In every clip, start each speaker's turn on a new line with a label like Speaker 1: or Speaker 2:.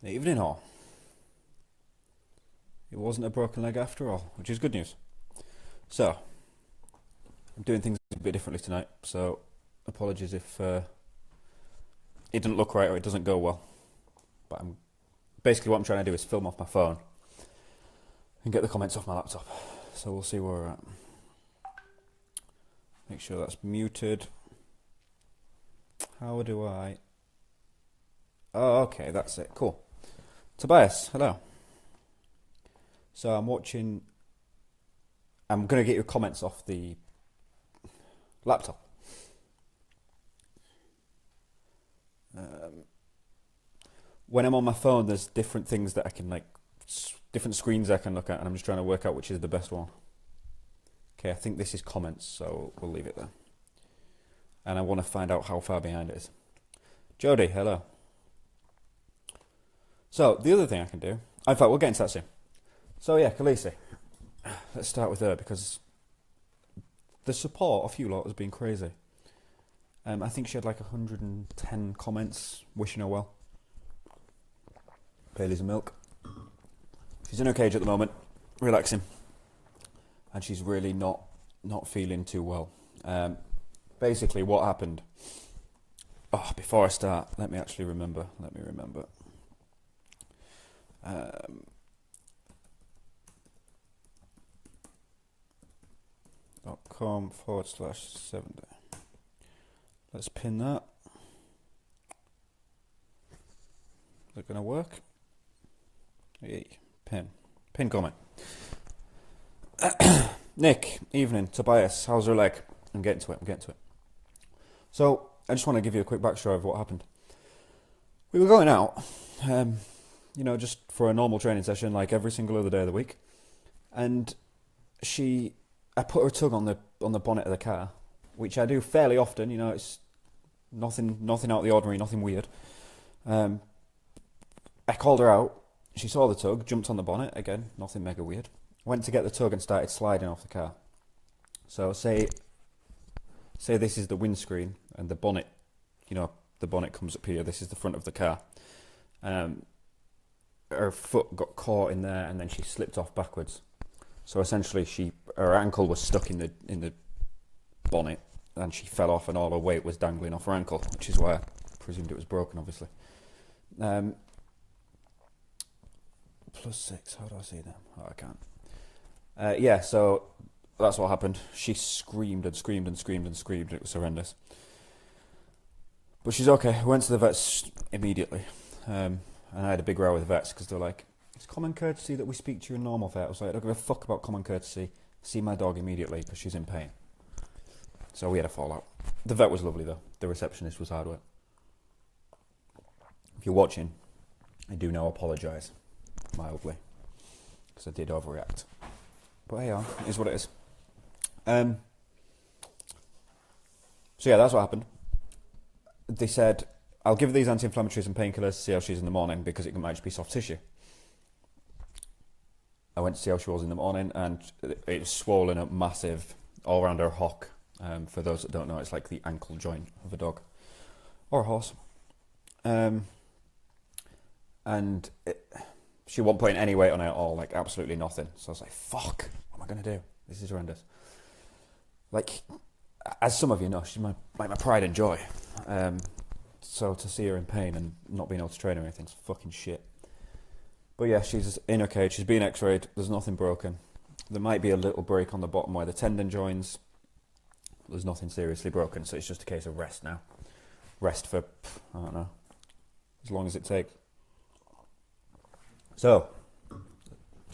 Speaker 1: Evening all. It wasn't a broken leg after all, which is good news. So, I'm doing things a bit differently tonight, so apologies if it didn't look right or it doesn't go well. But basically what I'm trying to do is film off my phone and get the comments off my laptop. So we'll see where we're at. Make sure that's muted. How do I... Oh, okay, that's it. Cool. Tobias, hello. So I'm watching... I'm going to get your comments off the laptop. When I'm on my phone, there's different things that I can, different screens I can look at, and I'm just trying to work out which is the best one. Okay, I think this is comments, so we'll leave it there. And I want to find out how far behind it is. Jody, hello. So, the other thing I can do... In fact, we'll get into that soon. So yeah, Khaleesi. Let's start with her, because the support of you lot has been crazy. I think she had 110 comments wishing her well. Baileys and milk. She's in her cage at the moment, relaxing. And she's really not feeling too well. Basically, what happened... Oh, before I start, let me remember. .com/7. Let's pin that. Is it going to work? Yay. Pin comment. Nick, evening. Tobias, how's your leg? I'm getting to it. So, I just want to give you a quick backstory of what happened. We were going out, just for a normal training session, like every single other day of the week. And I put her tongue on the bonnet of the car, which I do fairly often. It's nothing out of the ordinary, nothing weird. I called her out. She saw the tug, jumped on the bonnet again, nothing mega weird. Went to get the tug and started sliding off the car. So say this is the windscreen and the bonnet. The bonnet comes up here. This is the front of the car. Her foot got caught in there, and then she slipped off backwards. So essentially, her ankle was stuck in the bonnet, and she fell off, and all her weight was dangling off her ankle, which is why I presumed it was broken, obviously. +6. How do I see them? Oh, I can't. Yeah. So that's what happened. She screamed and screamed and screamed and screamed. It was horrendous. But she's okay. I went to the vets immediately, and I had a big row with the vets because they're like, "It's common courtesy that we speak to your normal vet." I was like, "I don't give a fuck about common courtesy. See my dog immediately because she's in pain." So we had a fallout. The vet was lovely though. The receptionist was hard work. If you're watching, I do now apologise mildly because I did overreact. But hey, it is what it is. So yeah, that's what happened. They said, I'll give her these anti-inflammatories and painkillers to see how she's in the morning because it might just be soft tissue. I went to see how she was in the morning, and it was swollen up massive all around her hock. For those that don't know, it's like the ankle joint of a dog or a horse. And she wasn't putting any weight on it at all, absolutely nothing. So I was like, fuck, what am I going to do? This is horrendous. As some of you know, she's my pride and joy. So to see her in pain and not being able to train or anything's fucking shit. But yeah, she's in her cage. She's been x-rayed. There's nothing broken. There might be a little break on the bottom where the tendon joins. There's nothing seriously broken, so it's just a case of rest now. Rest for, I don't know, as long as it takes. So,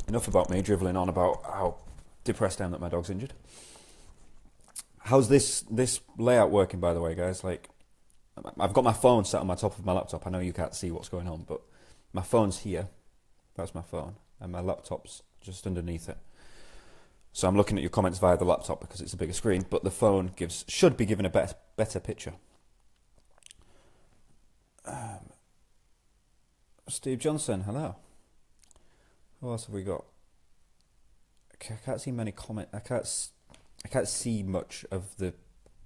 Speaker 1: enough about me drivelling on about how depressed I am that my dog's injured. How's this layout working, by the way, guys? I've got my phone sat on my top of my laptop. I know you can't see what's going on, but my phone's here. That's my phone. And my laptop's just underneath it. So I'm looking at your comments via the laptop because it's a bigger screen, but the phone should be giving a better picture. Steve Johnson, hello. Who else have we got? Okay, I can't see many comments. I can't see much of the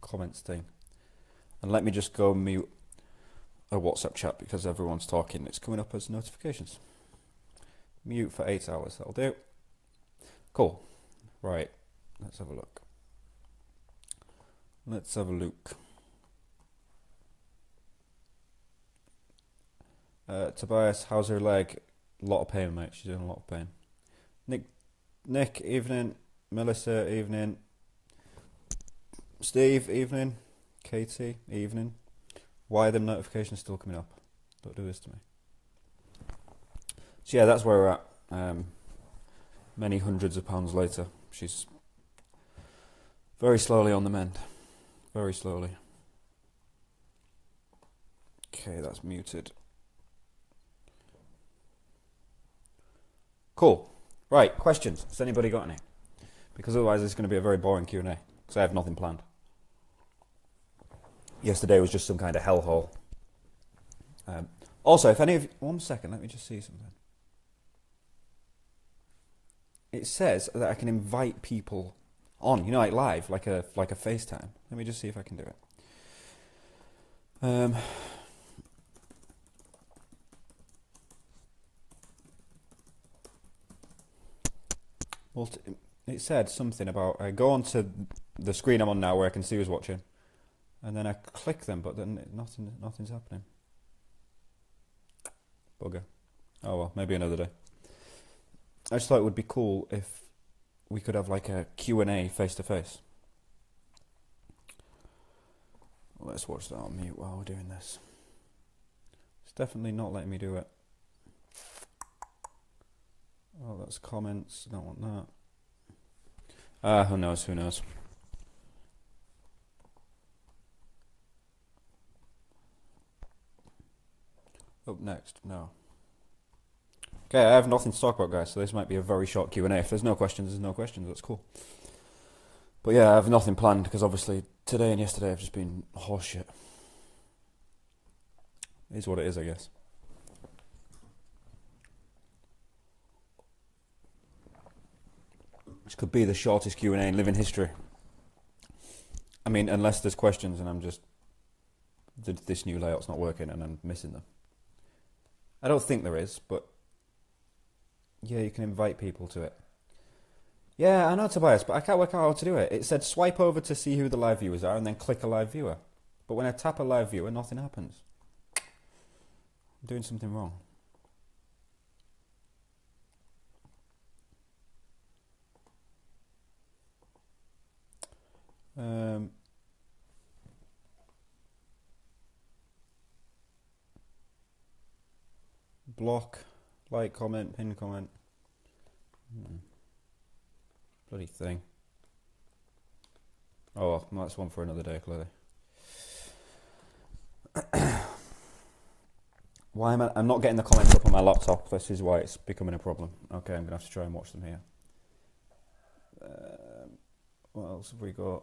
Speaker 1: comments thing. And let me just go mute. a WhatsApp chat because everyone's talking. It's coming up as notifications. Mute for 8 hours, that'll do. Cool. Right, let's have a look. Let's have a look. Tobias, how's her leg? A lot of pain, mate. She's in a lot of pain. Nick, evening. Melissa, evening. Steve, evening. Katie, evening. Why are them notifications still coming up? Don't do this to me. So yeah, that's where we're at. Many hundreds of pounds later. She's very slowly on the mend. Very slowly. Okay, that's muted. Cool. Right, questions. Has anybody got any? Because otherwise it's going to be a very boring Q&A. Because I have nothing planned. Yesterday was just some kind of hellhole. Also, if any of you... One second, let me just see something. It says that I can invite people on, you know, like live, like a FaceTime. Let me just see if I can do it. Well, it said something about I go onto the screen I'm on now where I can see who's watching, and then I click them, but then nothing's happening. Bugger. Oh well, maybe another day. I just thought it would be cool if we could have like a Q&A face to face. Let's watch that on mute while we're doing this. It's definitely not letting me do it. Oh, that's comments. I don't want that. Who knows? Who knows? Up next, no. Okay, I have nothing to talk about, guys, so this might be a very short Q&A. If there's no questions, there's no questions. That's cool. But yeah, I have nothing planned because obviously today and yesterday have just been horseshit. It is what it is, I guess. This could be the shortest Q&A in living history. I mean, unless there's questions and I'm just... this new layout's not working and I'm missing them. I don't think there is, but... yeah, you can invite people to it. Yeah, I know, Tobias, but I can't work out how to do it. It said swipe over to see who the live viewers are and then click a live viewer. But when I tap a live viewer, nothing happens. I'm doing something wrong. Block, like, comment, pin comment. Bloody thing. Oh, well, that's one for another day, clearly. Why am I'm not getting the comments up on my laptop. This is why it's becoming a problem. Okay, I'm going to have to try and watch them here. What else have we got?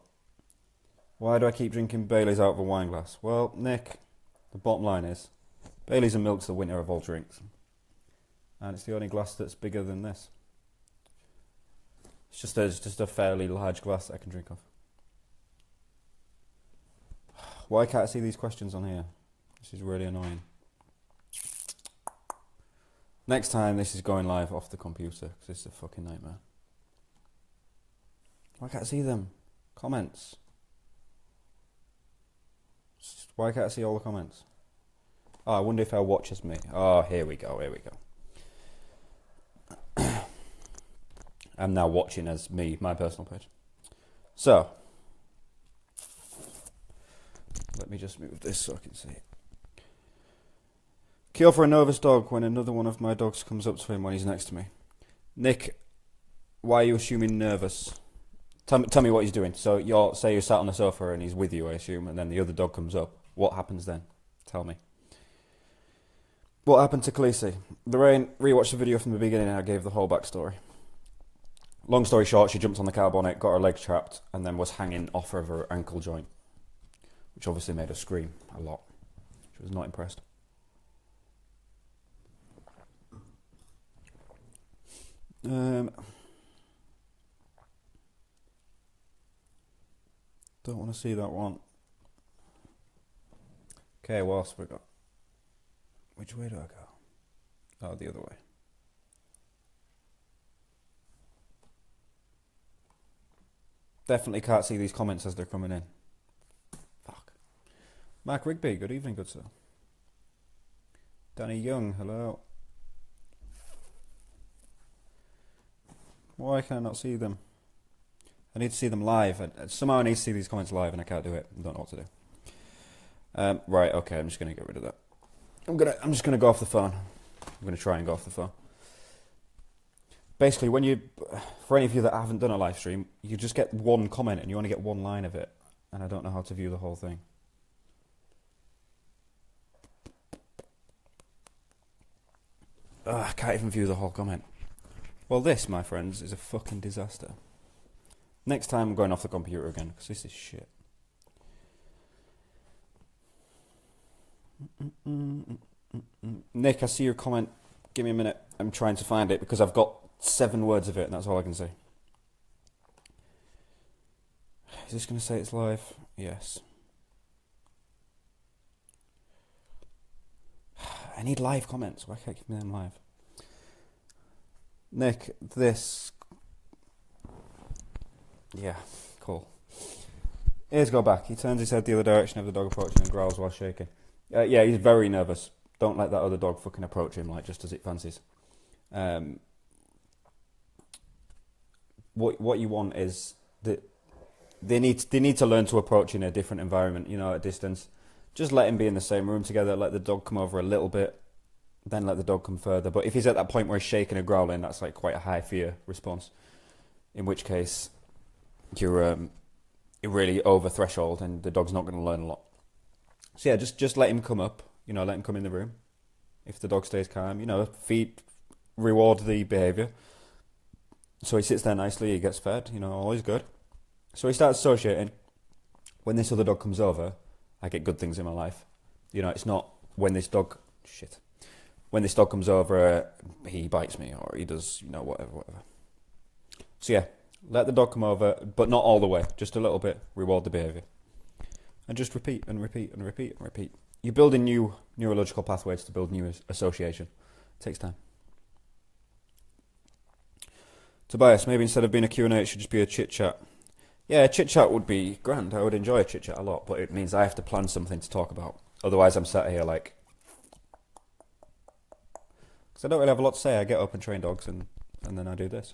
Speaker 1: Why do I keep drinking Baileys out of a wine glass? Well, Nick, the bottom line is, Baileys and milk's the winner of all drinks. And it's the only glass that's bigger than this. It's just a fairly large glass that I can drink off. Why can't I see these questions on here? This is really annoying. Next time this is going live off the computer, because this is a fucking nightmare. Why can't I see them? Comments. Why can't I see all the comments? Oh, I wonder if our watchers me. Oh, here we go, here we go. I'm now watching as me, my personal page. So, let me just move this so I can see it. Cure for a nervous dog when another one of my dogs comes up to him when he's next to me. Nick, why are you assuming nervous? Tell me what he's doing. So, say you're sat on the sofa and he's with you, I assume, and then the other dog comes up. What happens then? Tell me. What happened to Khaleesi? Lorraine, rewatched the video from the beginning and I gave the whole backstory. Long story short, she jumped on the car bonnet, got her leg trapped, and then was hanging off of her ankle joint, which obviously made her scream a lot. She was not impressed. Don't want to see that one. Okay, what else have we got? Which way do I go? Oh, the other way. Definitely can't see these comments as they're coming in. Fuck. Mark Rigby, good evening, good sir. Danny Young, hello. Why can I not see them? I need to see them live. Somehow I need to see these comments live and I can't do it. I don't know what to do. Right, okay, I'm just going to get rid of that. I'm just going to go off the phone. I'm going to try and go off the phone. Basically, for any of you that haven't done a live stream, you just get one comment and you only get one line of it. And I don't know how to view the whole thing. I can't even view the whole comment. Well, this, my friends, is a fucking disaster. Next time I'm going off the computer again, because this is shit. Nick, I see your comment. Give me a minute. I'm trying to find it because I've got 7 words of it and that's all I can say. Is this going to say it's live? Yes. I need live comments. Why can't I keep them live? Nick, this... Yeah, cool. Ears go back. He turns his head the other direction of the dog approaching and growls while shaking. Yeah, he's very nervous. Don't let that other dog fucking approach him, like, just as it fancies. What you want is that they need to learn to approach in a different environment, you know, at distance. Just let him be in the same room together, let the dog come over a little bit, then let the dog come further. But if he's at that point where he's shaking and growling, that's like quite a high fear response. In which case, you're really over threshold and the dog's not going to learn a lot. So yeah, just let him come up, you know, let him come in the room. If the dog stays calm, you know, reward the behaviour. So he sits there nicely, he gets fed, you know, all is good. So he starts associating. When this other dog comes over, I get good things in my life. You know, it's not when this dog... Shit. When this dog comes over, he bites me or he does, you know, whatever. So yeah, let the dog come over, but not all the way. Just a little bit. Reward the behaviour. And just repeat and repeat and repeat and repeat. You're building new neurological pathways to build new association. It takes time. Tobias, maybe instead of being a Q&A, it should just be a chit-chat. Yeah, a chit-chat would be grand. I would enjoy a chit-chat a lot, but it means I have to plan something to talk about. Otherwise, I'm sat here like... Because I don't really have a lot to say. I get up and train dogs, and then I do this.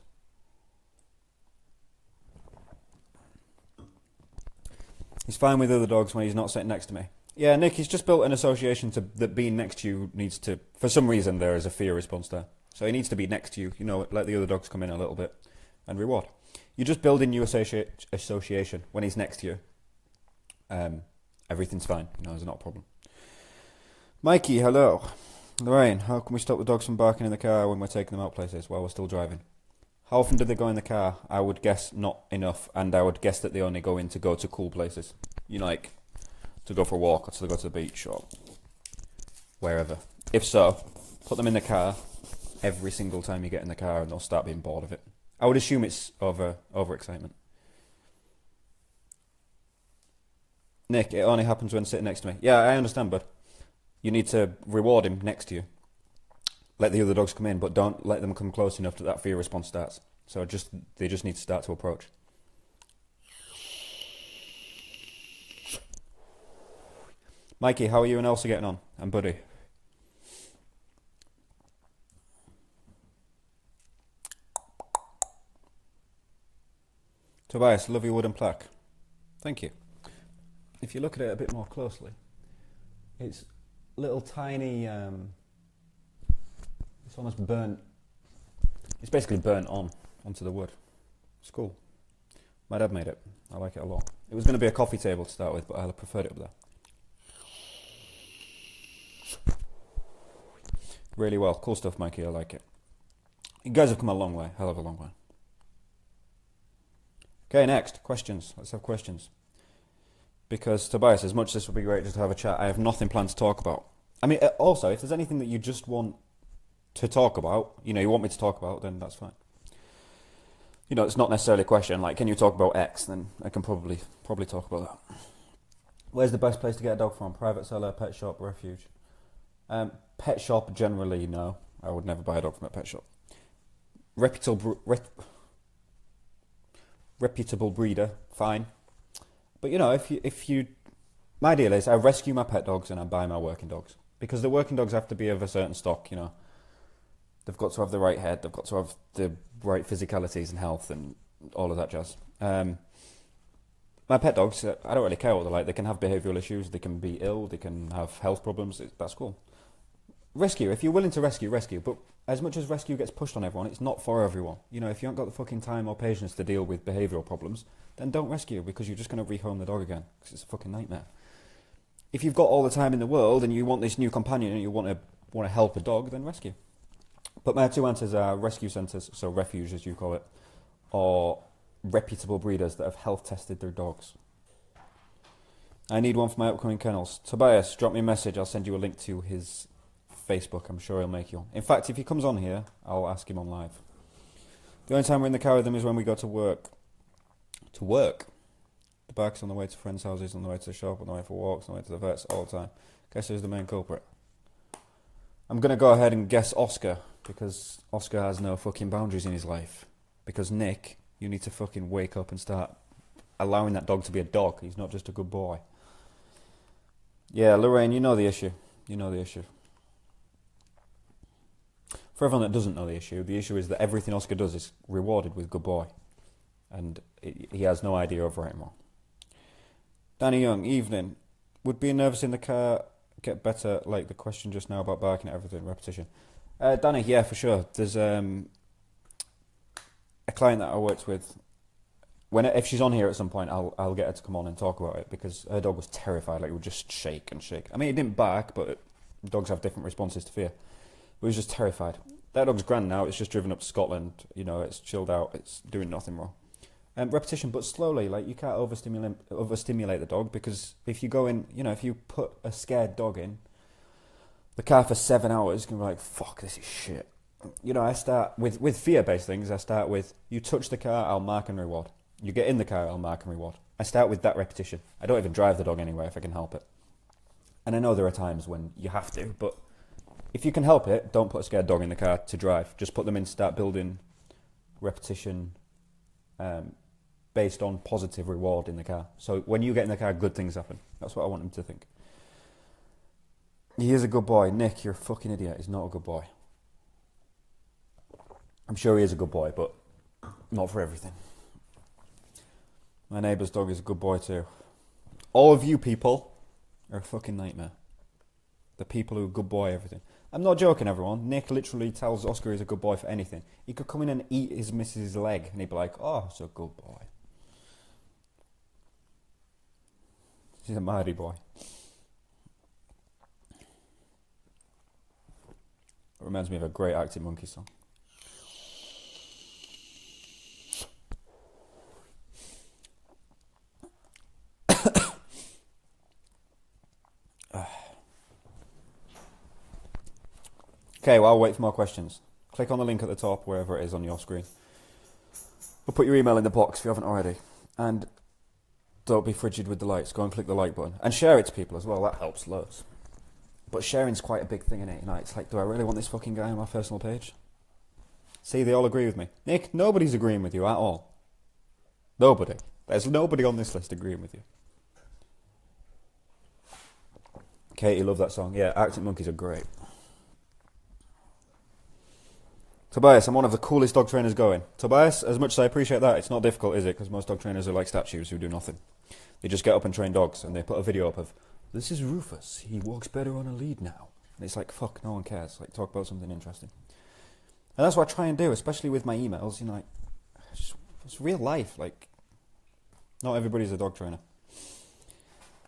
Speaker 1: He's fine with other dogs when he's not sitting next to me. Yeah, Nick, he's just built an association that being next to you needs to... For some reason, there is a fear response there. So he needs to be next to you, you know, let the other dogs come in a little bit and reward. You're just building new association when he's next to you. Everything's fine, you know, there's not a problem. Mikey, hello. Lorraine, how can we stop the dogs from barking in the car when we're taking them out places while we're still driving? How often do they go in the car? I would guess not enough, and I would guess that they only go to cool places. You know, like to go for a walk or to go to the beach or wherever. If so, put them in the car every single time you get in the car and they'll start being bored of it. I would assume it's overexcitement. Nick, it only happens when sitting next to me. Yeah, I understand, but you need to reward him next to you. Let the other dogs come in, but don't let them come close enough that fear response starts. So they just need to start to approach. Mikey, how are you and Elsa getting on? And Buddy? Tobias, love your wooden plaque. Thank you. If you look at it a bit more closely, it's little tiny... It's almost burnt. It's basically burnt onto the wood. It's cool. My dad made it. I like it a lot. It was going to be a coffee table to start with, but I preferred it up there. Really well. Cool stuff, Mikey. I like it. You guys have come a long way. Hell of a long way. Okay, next. Questions. Let's have questions. Because, Tobias, as much as this would be great just to have a chat, I have nothing planned to talk about. I mean, also, if there's anything that you just want to talk about, you know, you want me to talk about, then that's fine. You know, it's not necessarily a question, like, can you talk about X? Then I can probably talk about that. Where's the best place to get a dog from? Private seller, pet shop, refuge? Pet shop, generally, no. I would never buy a dog from a pet shop. Reputable breeder, fine. But you know, if you, my deal is I rescue my pet dogs and I buy my working dogs, because the working dogs have to be of a certain stock. You know, they've got to have the right head, they've got to have the right physicalities and health and all of that jazz. My pet dogs, I don't really care what they're like. They can have behavioural issues, they can be ill, they can have health problems. That's cool. Rescue, if you're willing to rescue, rescue. But as much as rescue gets pushed on everyone, it's not for everyone. You know, if you haven't got the fucking time or patience to deal with behavioural problems, then don't rescue, because you're just going to rehome the dog again, because it's a fucking nightmare. If you've got all the time in the world and you want this new companion and you want to help a dog, then rescue. But my two answers are rescue centres, so refuge as you call it, or reputable breeders that have health tested their dogs. I need one for my upcoming kennels. Tobias, drop me a message, I'll send you a link to his Facebook, I'm sure he'll make you. In fact, if he comes on here, I'll ask him on live. The only time we're in the car with him is when we go to work. To work? The bike's on the way to friends' houses, on the way to the shop, on the way for walks, on the way to the vets, all the time. Guess who's the main culprit? I'm going to go ahead and guess Oscar, because Oscar has no fucking boundaries in his life. Because Nick, you need to fucking wake up and start allowing that dog to be a dog. He's not just a good boy. Yeah, Lorraine, you know the issue. You know the issue. For everyone that doesn't know the issue is that everything Oscar does is rewarded with good boy. And he has no idea of right and wrong. Danny Young, evening. Would being nervous in the car get better, like the question just now about barking at everything, repetition? Danny, yeah, for sure. There's a client that I worked with. If she's on here at some point, I'll get her to come on and talk about it, because her dog was terrified. Like, it would just shake and shake. I mean, it didn't bark, but dogs have different responses to fear. But he was just terrified. That dog's grand now. It's just driven up to Scotland. You know, it's chilled out. It's doing nothing wrong. Repetition, but slowly. Like, you can't overstimulate the dog, because if you go in, you know, if you put a scared dog in the car for 7 hours, you can be like, fuck, this is shit. You know, I start with fear-based things. I start with, you touch the car, I'll mark and reward. You get in the car, I'll mark and reward. I start with that repetition. I don't even drive the dog anywhere if I can help it. And I know there are times when you have to, but if you can help it, don't put a scared dog in the car to drive. Just put them in, start building repetition based on positive reward in the car. So when you get in the car, good things happen. That's what I want him to think. He is a good boy. Nick, you're a fucking idiot. He's not a good boy. I'm sure he is a good boy, but not for everything. My neighbour's dog is a good boy too. All of you people are a fucking nightmare. The people who are good boy everything. I'm not joking, everyone. Nick literally tells Oscar he's a good boy for anything. He could come in and eat his missus' leg and he'd be like, oh, it's a good boy. He's a mighty boy. It reminds me of a great Arctic Monkey song. Okay, well, I'll wait for more questions. Click on the link at the top, wherever it is on your screen. Or put your email in the box if you haven't already. And don't be frigid with the likes. Go and click the like button. And share it to people as well. That helps loads. But sharing's quite a big thing in it. You know, it's like, do I really want this fucking guy on my personal page? See, they all agree with me. Nick, nobody's agreeing with you at all. Nobody. There's nobody on this list agreeing with you. Katie, love that song. Yeah, Arctic Monkeys are great. Tobias, I'm one of the coolest dog trainers going. Tobias, as much as I appreciate that, it's not difficult, is it? Because most dog trainers are like statues who do nothing. They just get up and train dogs, and they put a video up of, this is Rufus, he walks better on a lead now. And it's like, fuck, no one cares. Like, talk about something interesting. And that's what I try and do, especially with my emails. You know, like, it's real life. Like, not everybody's a dog trainer.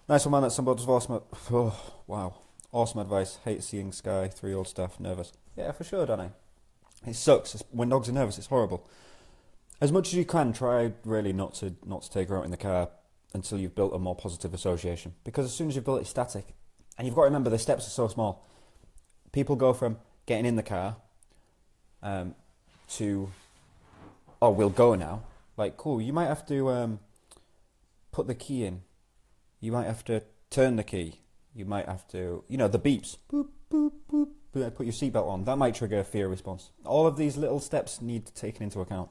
Speaker 1: Nice one, man. That's somebody's awesome. Oh, wow. Awesome advice. Hate seeing Sky, 3-year-old staff, nervous. Yeah, for sure, Danny. It sucks. When dogs are nervous, it's horrible. As much as you can, try really not to take her out in the car until you've built a more positive association. Because as soon as you've built it, static. And you've got to remember the steps are so small. People go from getting in the car to, oh, we'll go now. Like, cool, you might have to put the key in. You might have to turn the key. You might have to, you know, the beeps. Boop, boop, boop, put your seatbelt on. That might trigger a fear response. All of these little steps need to be taken into account.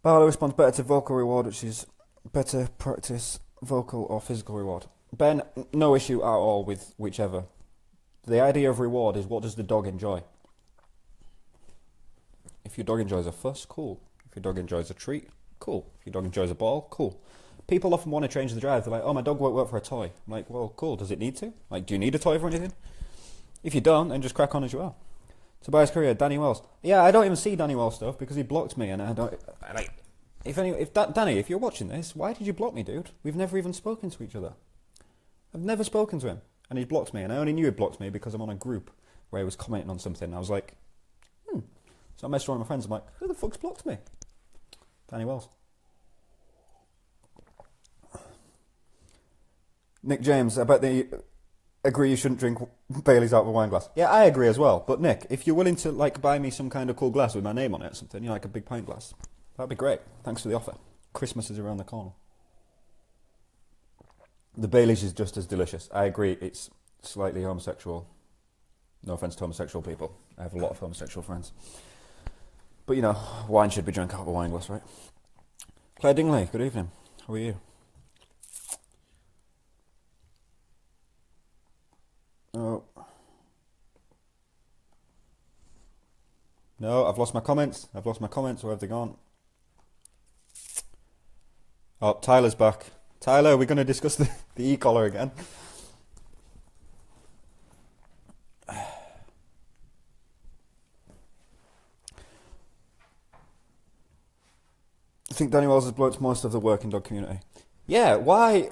Speaker 1: Barlow responds better to vocal reward, which is better practice vocal or physical reward. Ben, no issue at all with whichever. The idea of reward is what does the dog enjoy? If your dog enjoys a fuss, cool. If your dog enjoys a treat, cool. If your dog enjoys a ball, cool. People often want to change the drive. They're like, oh, my dog won't work for a toy. I'm like, well, cool. Does it need to? Like, do you need a toy for anything? If you don't, then just crack on as you are. Tobias Courier, Danny Wells. Yeah, I don't even see Danny Wells stuff because he blocked me, and I don't. Danny, if you're watching this, why did you block me, dude? We've never even spoken to each other. I've never spoken to him, and he blocked me, and I only knew he blocked me because I'm on a group where he was commenting on something. And I was like, So I messaged one of my friends. I'm like, who the fuck's blocked me? Danny Wells. Nick James, I bet they agree you shouldn't drink Baileys out of a wine glass. Yeah, I agree as well. But Nick, if you're willing to like buy me some kind of cool glass with my name on it or something, you know, like a big pint glass, that'd be great. Thanks for the offer. Christmas is around the corner. The Baileys is just as delicious. I agree, it's slightly homosexual. No offence to homosexual people. I have a lot of homosexual friends. But, you know, wine should be drunk out of a wine glass, right? Claire Dingley, good evening. How are you? Oh. No, I've lost my comments. Where have they gone? Oh, Tyler's back. Tyler, are we going to discuss the e-collar again? I think Danny Wells has blocked most of the working dog community. Yeah, why?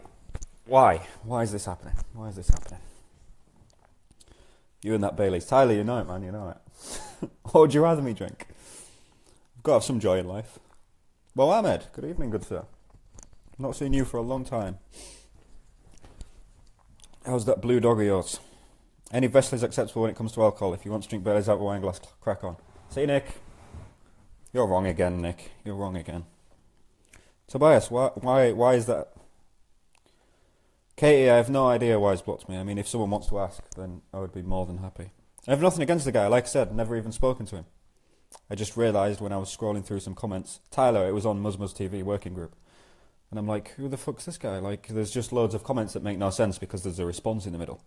Speaker 1: Why is this happening? You and that Baileys. Tyler, you know it, man, you know it. What would you rather me drink? I've got to have some joy in life. Well, Ahmed, good evening, good sir. Not seen you for a long time. How's that blue dog of yours? Any vessel is acceptable when it comes to alcohol. If you want to drink Baileys out of a wine glass, crack on. See, Nick? You're wrong again, Nick. You're wrong again. Tobias, why is that? Katie, I have no idea why he's blocked me. I mean, if someone wants to ask, then I would be more than happy. I have nothing against the guy. Like I said, I've never even spoken to him. I just realised when I was scrolling through some comments, Tyler, it was on Muzmuz TV working group. And I'm like, who the fuck's this guy? Like, there's just loads of comments that make no sense because there's a response in the middle.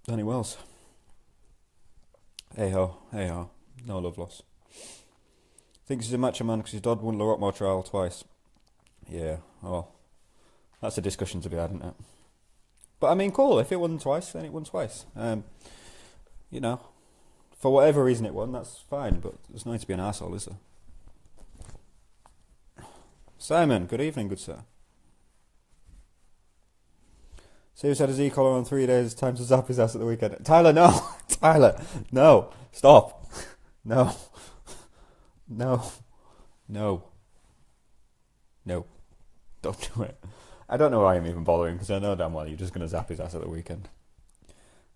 Speaker 1: Danny Wells. Hey ho. No love loss. Thinks he's a macho man because his dad won the Rockmore trial twice. Yeah, oh. That's a discussion to be had, isn't it? But I mean, cool. If it won twice, then it won twice. You know, for whatever reason it won, that's fine. But there's no need to be an arsehole, is there? Simon, good evening, good sir. Serious had his e-collar on 3 days. Time to zap his ass at the weekend. Tyler, no. Tyler, no. Stop. No. Don't do it. I don't know why I'm even bothering because I know damn well you're just going to zap his ass at the weekend.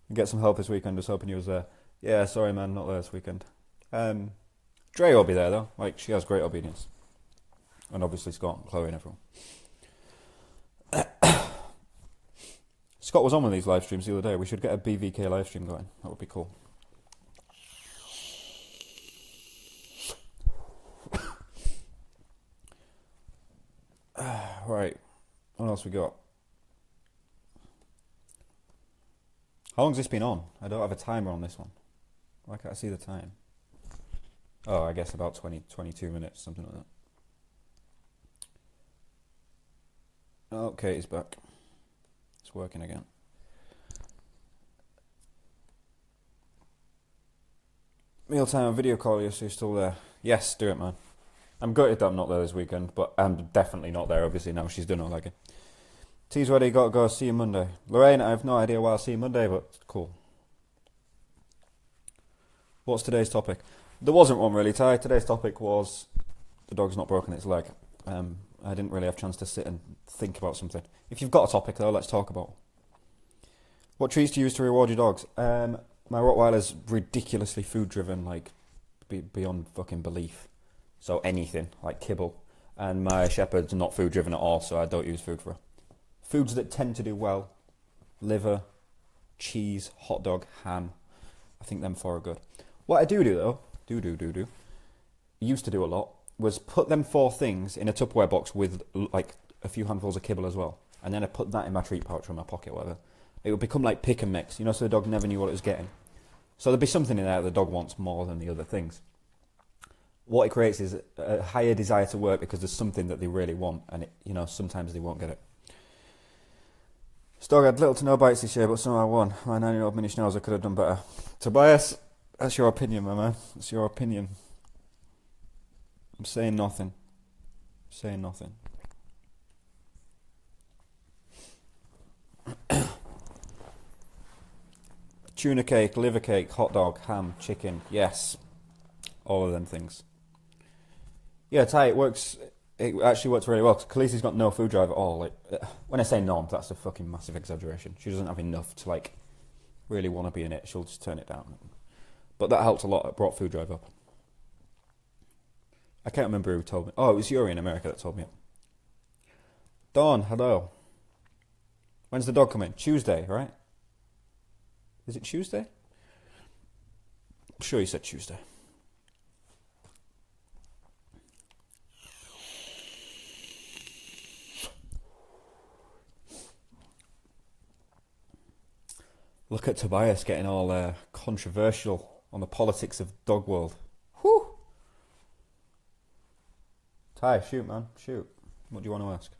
Speaker 1: And get some help this weekend. Just hoping you was there. Yeah, sorry man, not there this weekend. Dre will be there though. Like, she has great obedience. And obviously Scott and Chloe and everyone. Scott was on one of these live streams the other day. We should get a BVK live stream going. That would be cool. Right. What else we got? How long's this been on? I don't have a timer on this one. Why can't I see the time? Oh, I guess about 22 minutes, something like that. Oh, Katie's back. It's working again. Mealtime and video call you, so you're still there. Yes, do it, man. I'm gutted that I'm not there this weekend, but I'm definitely not there, obviously, now she's done all like it. T's ready, got to go, see you Monday. Lorraine, I have no idea why I'll see you Monday, but cool. What's today's topic? There wasn't one really, Ty. Today's topic was the dog's not broken its leg. I didn't really have a chance to sit and think about something. If you've got a topic, though, let's talk about. What treats do you use to reward your dogs? My Rottweiler's ridiculously food-driven, like, beyond fucking belief. So anything, like kibble. And my Shepherd's not food-driven at all, so I don't use food for her. Foods that tend to do well: liver, cheese, hot dog, ham. I think them four are good. What I do though, used to do a lot, was put them four things in a Tupperware box with like a few handfuls of kibble as well. And then I put that in my treat pouch or my pocket, whatever. It would become like pick and mix, you know, so the dog never knew what it was getting. So there'd be something in there that the dog wants more than the other things. What it creates is a higher desire to work because there's something that they really want, and it, you know, sometimes they won't get it. This dog had little to no bites this year, but somehow won. My 9-year-old mini schnauzer could have done better. Tobias, that's your opinion, my man. That's your opinion. I'm saying nothing. Saying nothing. Tuna cake, liver cake, hot dog, ham, chicken. Yes. All of them things. Yeah, Ty, it works. It actually works really well. Khaleesi's got no food drive at all. Like, when I say none, that's a fucking massive exaggeration. She doesn't have enough to like really want to be in it. She'll just turn it down. But that helped a lot. It brought food drive up. I can't remember who told me. Oh, it was Yuri in America that told me it. Dawn, hello. When's the dog coming? Tuesday, right? Is it Tuesday? I'm sure you said Tuesday. Look at Tobias getting all controversial on the politics of dog world. Whew! Ty, shoot, man. Shoot. What do you want to ask?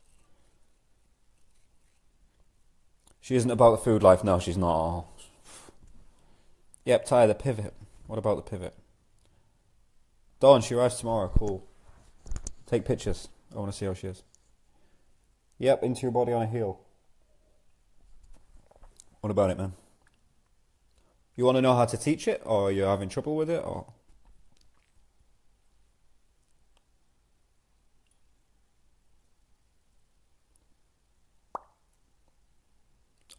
Speaker 1: She isn't about the food life. No, she's not. Yep, Ty, the pivot. What about the pivot? Dawn, she arrives tomorrow. Cool. Take pictures. I want to see how she is. Yep, into your body on a heel. What about it, man? You want to know how to teach it, or you're having trouble with it, or?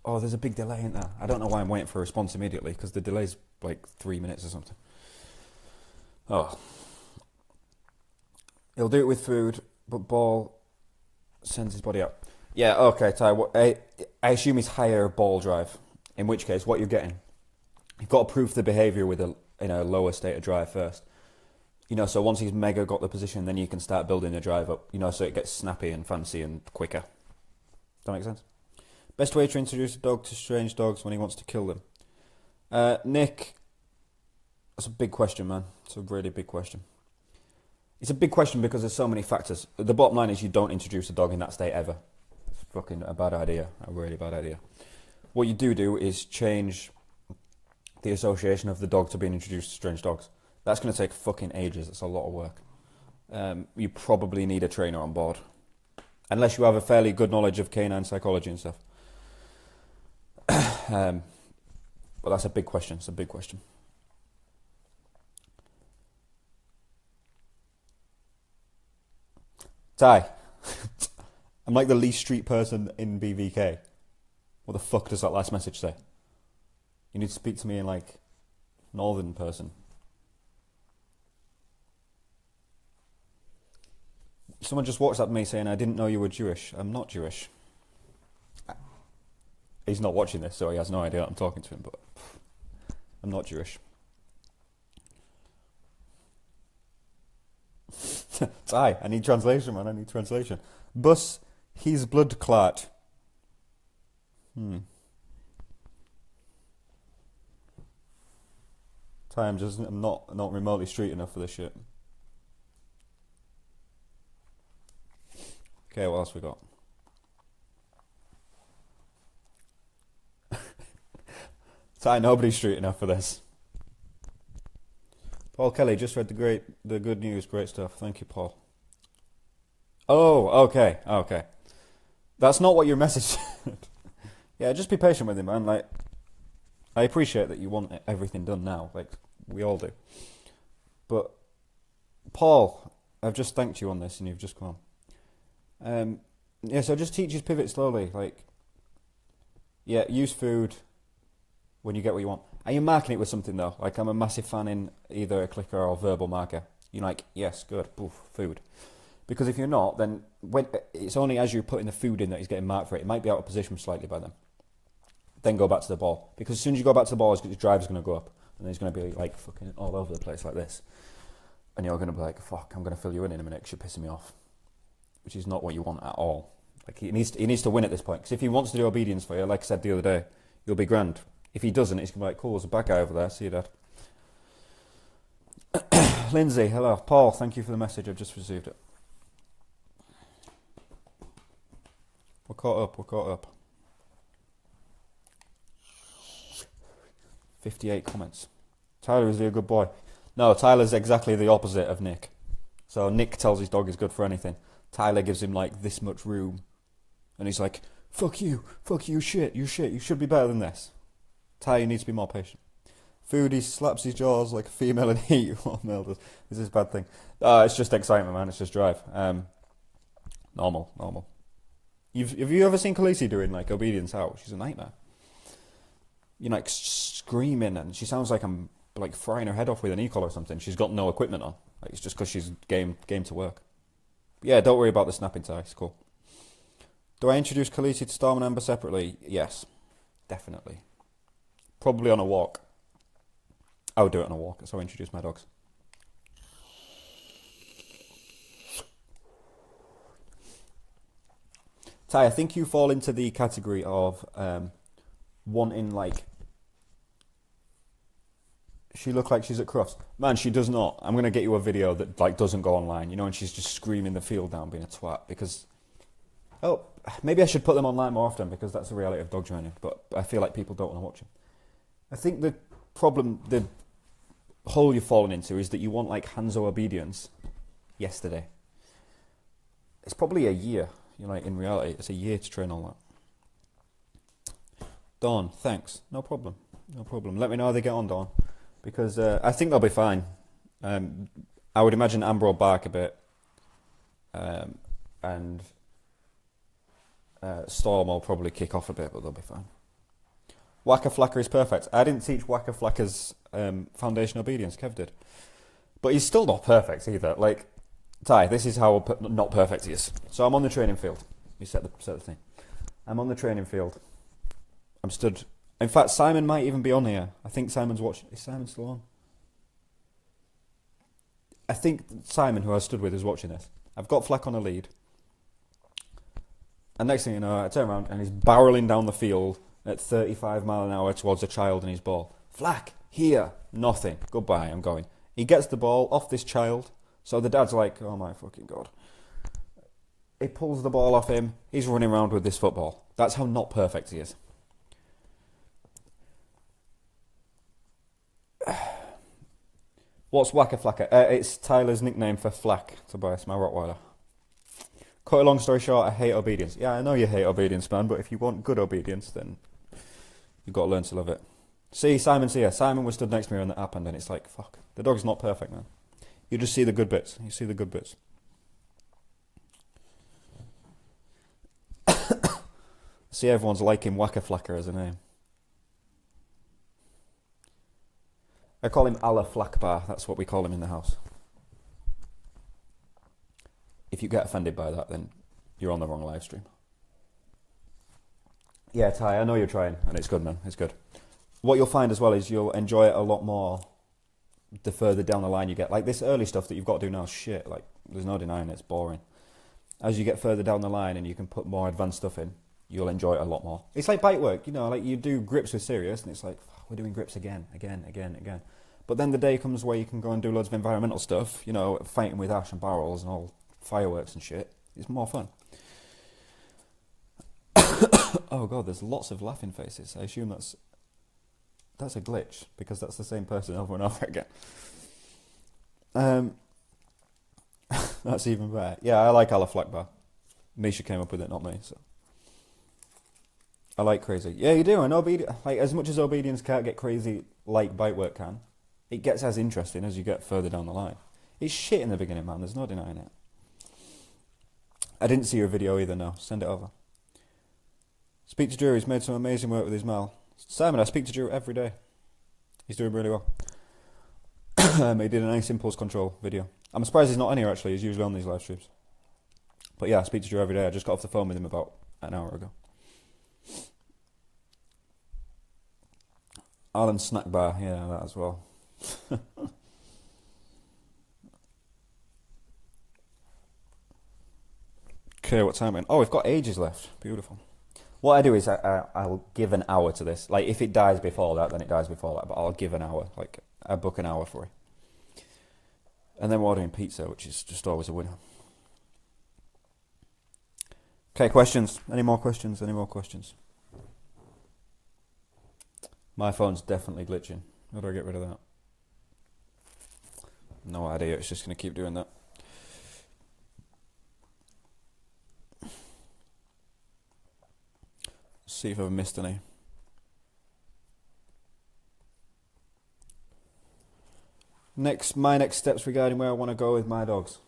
Speaker 1: Oh, there's a big delay in there. I don't know why I'm waiting for a response immediately, because the delay's like 3 minutes or something. Oh. He'll do it with food, but Ball sends his body up. Yeah, okay, Ty. I assume he's higher ball drive, in which case, what you're getting, you've got to proof the behaviour with in a lower state of drive first. You know, so once he's mega got the position, then you can start building the drive up, you know, so it gets snappy and fancy and quicker. Does that make sense? Best way to introduce a dog to strange dogs when he wants to kill them? Nick, that's a big question, man. It's a really big question. It's a big question because there's so many factors. The bottom line is you don't introduce a dog in that state ever. It's fucking a bad idea, a really bad idea. What you do is change the association of the dog to being introduced to strange dogs. That's going to take fucking ages. It's a lot of work. You probably need a trainer on board. Unless you have a fairly good knowledge of canine psychology and stuff. But that's a big question. It's a big question. Ty, I'm like the least street person in BVK. What the fuck does that last message say? You need to speak to me in like northern person. Someone just WhatsApped me saying, I didn't know you were Jewish. I'm not Jewish. He's not watching this, so he has no idea that I'm talking to him, but I'm not Jewish. Ty, I need translation, man. I need translation. Bus, he's blood clot. Ty, I'm not remotely street enough for this shit. Okay, what else we got? Ty, nobody's street enough for this. Paul Kelly just read the good news. Great stuff. Thank you, Paul. Oh, okay. That's not what your message said. Yeah, just be patient with him, man. Like, I appreciate that you want everything done now. Like, we all do. But, Paul, I've just thanked you on this and you've just come on. Yeah, so just teach his pivot slowly. Like, yeah, use food when you get what you want. Are you marking it with something though? Like, I'm a massive fan in either a clicker or a verbal marker. You're like, yes, good, poof, food. Because if you're not, then when it's only as you're putting the food in that he's getting marked for it. It might be out of position slightly by then. then go back to the ball. Because as soon as you go back to the ball, his drive's going to go up. And he's going to be like fucking all over the place like this. And you're going to be like, fuck, I'm going to fill you in a minute because you're pissing me off. Which is not what you want at all. Like he needs to win at this point. Because if he wants to do obedience for you, like I said the other day, you'll be grand. If he doesn't, he's going to be like, cool, there's a bad guy over there. See you, Dad. Lindsay, hello. Paul, thank you for the message. I've just received it. We're caught up. 58 comments. Tyler, is he a good boy? No, Tyler's exactly the opposite of Nick. So Nick tells his dog he's good for anything. Tyler gives him like this much room. And he's like, fuck you, shit, you should be better than this. Ty, you need to be more patient. Foodie slaps his jaws like a female in heat. What male does? This is a bad thing. It's just excitement, man. It's just drive. Normal. Have you ever seen Khaleesi doing like obedience out? She's a nightmare. You're like screaming, and she sounds like I'm like frying her head off with an e-collar or something. She's got no equipment on. Like, it's just because she's game to work. But yeah, don't worry about the snapping tie. It's cool. Do I introduce Khaleesi to Storm and Ember separately? Yes, definitely. Probably on a walk. I would do it on a walk. That's how I introduce my dogs. Ty, I think you fall into the category of wanting, like, she look like she's at Crufts. Man, she does not. I'm going to get you a video that like doesn't go online, you know, and she's just screaming the field down being a twat because... Oh, maybe I should put them online more often because that's the reality of dog training, but I feel like people don't want to watch them. I think the problem, the hole you've fallen into is that you want like Hanzo obedience yesterday. It's probably a year, you know, like in reality, it's a year to train all that. Dawn, thanks. No problem. Let me know how they get on, Dawn. Because I think they'll be fine. I would imagine Amber will bark a bit. And Storm will probably kick off a bit, but they'll be fine. Waka Flacca is perfect. I didn't teach Waka Flacca's foundation obedience, Kev did. But he's still not perfect either. Like, Ty, this is how not perfect he is. So I'm on the training field. You set the thing. I'm on the training field. I'm stood... In fact, Simon might even be on here. I think Simon's watching. Is Simon still on? I think Simon, who I stood with, is watching this. I've got Flack on a lead. And next thing you know, I turn around and he's barreling down the field at 35 mile an hour towards a child and his ball. Flack, here, nothing. Goodbye, I'm going. He gets the ball off this child. So the dad's like, oh my fucking God. He pulls the ball off him. He's running around with this football. That's how not perfect he is. What's Waka Flacca? It's Tyler's nickname for Flack, Tobias, my Rottweiler. Cut a long story short, I hate obedience. Yeah, I know you hate obedience, man, but if you want good obedience, then you've got to learn to love it. See, Simon's here. Simon was stood next to me when that happened, and it's like, fuck. The dog's not perfect, man. You just see the good bits. You see the good bits. See, everyone's liking Waka Flacca as a name. I call him Allah Flakbar. That's what we call him in the house. If you get offended by that, then you're on the wrong live stream. Yeah, Ty, I know you're trying, and it's good, man. It's good. What you'll find as well is you'll enjoy it a lot more the further down the line you get. Like, this early stuff that you've got to do now is shit. Like, there's no denying it. It's boring. As you get further down the line and you can put more advanced stuff in, you'll enjoy it a lot more. It's like bite work, you know, like you do grips with Sirius, and it's like, we're doing grips again. But then the day comes where you can go and do loads of environmental stuff, you know, fighting with ash and barrels and all fireworks and shit. It's more fun. Oh God, there's lots of laughing faces. I assume that's a glitch, because that's the same person over and over again. That's even better. Yeah, I like Allah Flakbar. Misha came up with it, not me, so. I like crazy. Yeah, you do. And like, as much as obedience can't get crazy like bite work can, it gets as interesting as you get further down the line. It's shit in the beginning, man. There's no denying it. I didn't see your video either, no. Send it over. Speak to Drew. He's made some amazing work with his mal. Simon, I speak to Drew every day. He's doing really well. He did a nice impulse control video. I'm surprised he's not on here, actually. He's usually on these live streams. But yeah, I speak to Drew every day. I just got off the phone with him about an hour ago. Alan Snack Bar, yeah, that as well. Okay, what time? Oh, we've got ages left. Beautiful. What I do is I'll give an hour to this. Like, if it dies before that, then it dies before that. But I'll give an hour. Like, I book an hour for it. And then we're ordering pizza, which is just always a winner. Okay, questions? Any more questions? Any more questions? My phone's definitely glitching. How do I get rid of that? No idea. It's just going to keep doing that. See if I've missed any. My next steps regarding where I want to go with my dogs.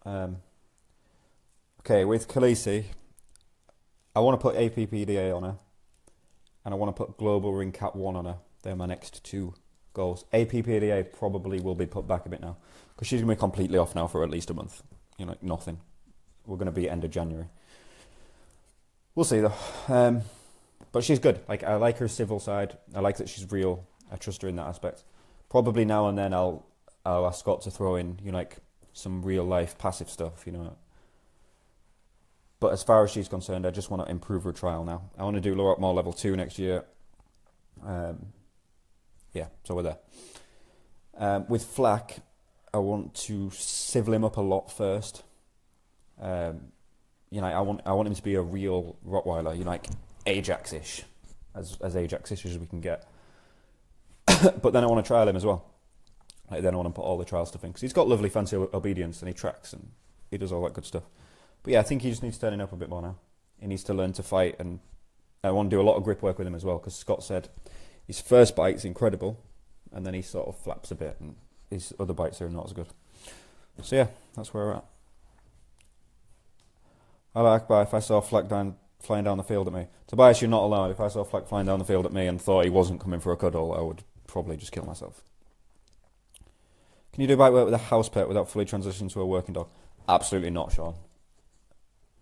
Speaker 1: Okay, with Khaleesi, I want to put APPDA on her, and I want to put Global Ring Cat 1 on her. They're my next two goals. APPDA probably will be put back a bit now, because she's going to be completely off now for at least a month. You know, nothing. We're going to be end of January. We'll see though. But she's good. Like, I like her civil side. I like that she's real. I trust her in that aspect. Probably now and then I'll ask Scott to throw in, you know, like some real life passive stuff, you know. But as far as she's concerned, I just want to improve her trial now. I want to do more level 2 next year. Yeah, so we're there. With Flack, I want to civil him up a lot first. You know, I want him to be a real Rottweiler, you know, like Ajax-ish, as Ajax-ish as we can get. But then I want to trial him as well. Like, then I want to put all the trial stuff in, because he's got lovely fancy obedience, and he tracks, and he does all that good stuff. But yeah, I think he just needs to turn up a bit more now. He needs to learn to fight, and I want to do a lot of grip work with him as well, because Scott said his first bite's incredible, and then he sort of flaps a bit, and his other bites are not as good. So yeah, that's where we're at. Hello Akbar, if I saw Flack flying down the field at me. Tobias, you're not allowed. If I saw Flack flying down the field at me and thought he wasn't coming for a cuddle, I would probably just kill myself. Can you do bite work with a house pet without fully transitioning to a working dog? Absolutely not, Sean.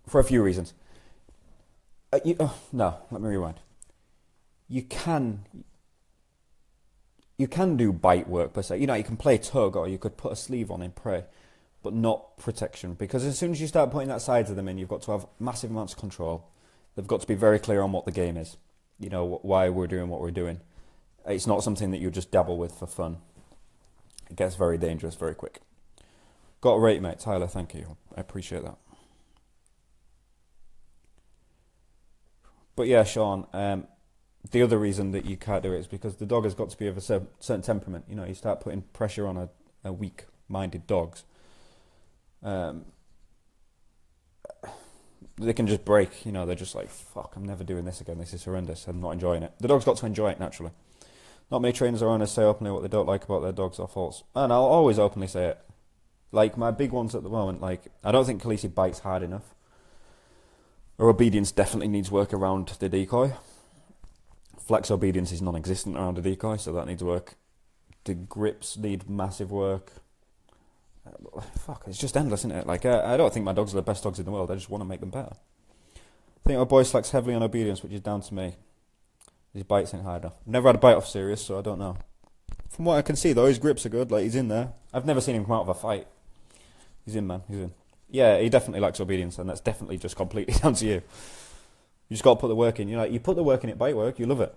Speaker 1: For a few reasons. No, let me rewind. You can do bite work per se. You know, you can play tug, or you could put a sleeve on in prey, but not protection. Because as soon as you start putting that side to them in, you've got to have massive amounts of control. They've got to be very clear on what the game is. You know, why we're doing what we're doing. It's not something that you just dabble with for fun. It gets very dangerous very quick. Got a rate, mate. Tyler, thank you. I appreciate that. But yeah, Sean, the other reason that you can't do it is because the dog has got to be of a certain temperament. You know, you start putting pressure on a weak-minded dogs. They can just break, you know, they're just like, fuck, I'm never doing this again, this is horrendous, I'm not enjoying it. The dog's got to enjoy it naturally. Not many trainers or owners say openly what they don't like about their dogs or faults. And I'll always openly say it. Like, my big ones at the moment, like, I don't think Khaleesi bites hard enough. Her obedience definitely needs work around the decoy. Flack's obedience is non-existent around the decoy, so that needs work. The grips need massive work. Fuck, it's just endless, isn't it? Like, I don't think my dogs are the best dogs in the world. I just want to make them better. I think my boy slacks heavily on obedience, which is down to me. His bites ain't hard enough. I've never had a bite off Sirius, so I don't know. From what I can see, though, his grips are good. Like, he's in there. I've never seen him come out of a fight. He's in, man. He's in. Yeah, he definitely lacks obedience, and that's definitely just completely down to you. You just got to put the work in. You know, you put the work in at bite work, you love it.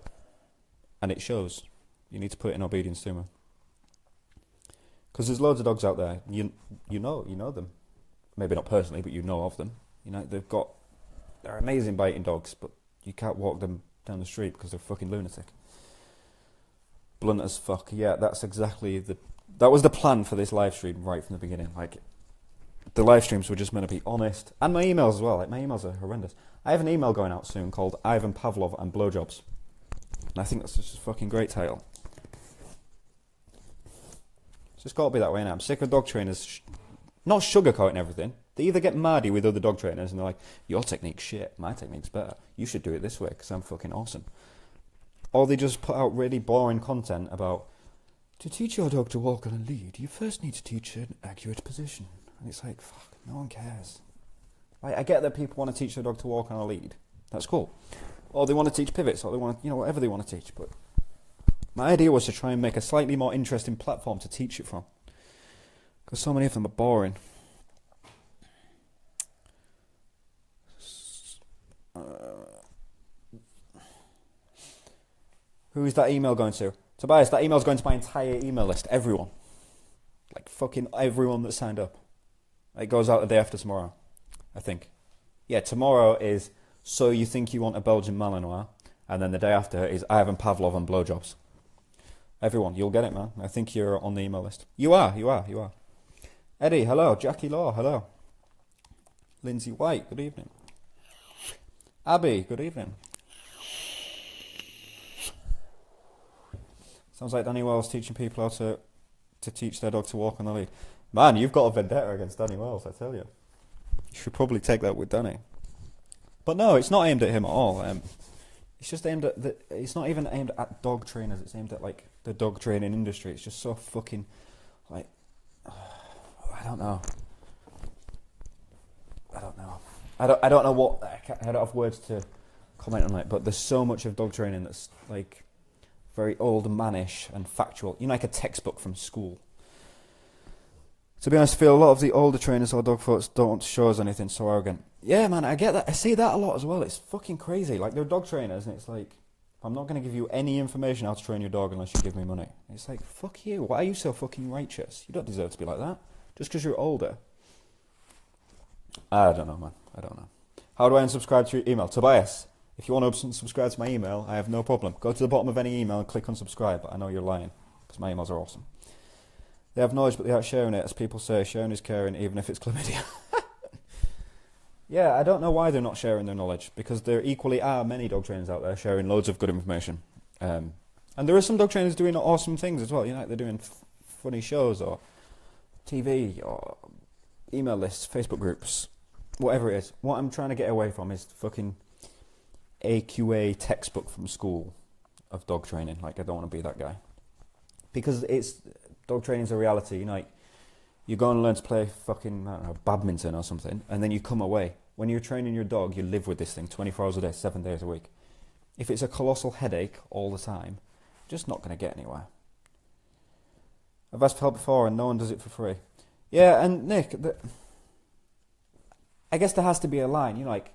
Speaker 1: And it shows. You need to put it in obedience too, man. Because there's loads of dogs out there. You know them. Maybe not personally, but you know of them. You know, they're amazing biting dogs, but you can't walk them down the street because they're fucking lunatic. Blunt as fuck. Yeah, that's exactly that was the plan for this live stream right from the beginning. Like, the live streams were just meant to be honest. And my emails as well. Like, my emails are horrendous. I have an email going out soon called Ivan Pavlov and Blowjobs. And I think that's just a fucking great title. It's just got to be that way now. I'm sick of dog trainers not sugarcoating everything. They either get mardy with other dog trainers and they're like, your technique's shit, my technique's better. You should do it this way because I'm fucking awesome. Or they just put out really boring content about, to teach your dog to walk on a lead, you first need to teach an accurate position. And it's like, fuck, no one cares. Like, I get that people want to teach their dog to walk on a lead. That's cool. Or they want to teach pivots, or they want to, you know, whatever they want to teach. But My idea was to try and make a slightly more interesting platform to teach it from, because so many of them are boring. Who is that email going to? Tobias, that email's going to my entire email list. Everyone. Like fucking everyone that signed up. It goes out the day after tomorrow, I think. Yeah, tomorrow is So You Think You Want a Belgian Malinois, and then the day after is Ivan Pavlov and blowjobs. Everyone, you'll get it, man. I think you're on the email list. You are. Eddie, hello. Jackie Law, hello. Lindsay White, good evening. Abby, good evening. Sounds like Danny Wells teaching people how to teach their dog to walk on the lead. Man, you've got a vendetta against Danny Wells, I tell you. You should probably take that with Danny. But no, it's not aimed at him at all. It's just aimed at it's not even aimed at dog trainers. It's aimed at like the dog training industry. It's just so fucking like I don't know. I don't know what I don't have words to comment on it. But there's so much of dog training that's like very old manish and factual. You know, like a textbook from school. To be honest, I feel a lot of the older trainers or dog folks don't want to show us anything, so arrogant. Yeah, man, I get that. I see that a lot as well. It's fucking crazy. Like, they're dog trainers, and it's like, I'm not going to give you any information how to train your dog unless you give me money. It's like, fuck you. Why are you so fucking righteous? You don't deserve to be like that. Just because you're older. I don't know, man. I don't know. How do I unsubscribe to your email? Tobias, if you want to unsubscribe to my email, I have no problem. Go to the bottom of any email and click unsubscribe. I know you're lying, because my emails are awesome. They have knowledge, but they aren't sharing it. As people say, sharing is caring, even if it's chlamydia. Yeah, I don't know why they're not sharing their knowledge, because there equally are many dog trainers out there sharing loads of good information. And there are some dog trainers doing awesome things as well. You know, like they're doing funny shows or TV or email lists, Facebook groups, whatever it is. What I'm trying to get away from is fucking AQA textbook from school of dog training. Like, I don't want to be that guy. Because dog training is a reality. You know, like, you go and learn to play fucking, I don't know, badminton or something, and then you come away. When you're training your dog, you live with this thing 24 hours a day, 7 days a week. If it's a colossal headache all the time, you're just not going to get anywhere. I've asked for help before and no one does it for free. Yeah, and Nick, I guess there has to be a line. You know, like,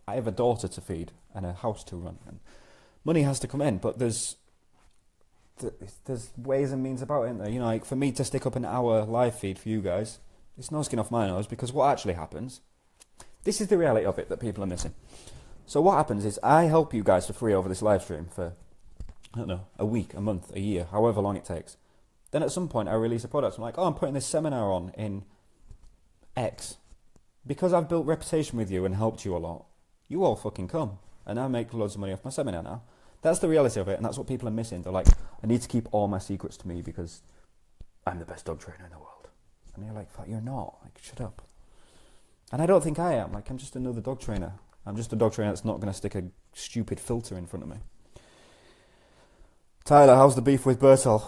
Speaker 1: I have a daughter to feed and a house to run, and money has to come in, but there's ways and means about it, isn't there? You know, like, for me to stick up an hour live feed for you guys, it's no skin off my nose, because what actually happens, this is the reality of it that people are missing. So what happens is I help you guys for free over this live stream for, I don't know, a week, a month, a year, however long it takes. Then at some point I release a product. I'm like, oh, I'm putting this seminar on in X. Because I've built reputation with you and helped you a lot, you all fucking come. And I make loads of money off my seminar now. That's the reality of it, and that's what people are missing. They're like, I need to keep all my secrets to me because I'm the best dog trainer in the world. And you're like, fuck, you're not. Like, shut up. And I don't think I am. Like, I'm just another dog trainer. I'm just a dog trainer that's not going to stick a stupid filter in front of me. Tyler, how's the beef with Bertel?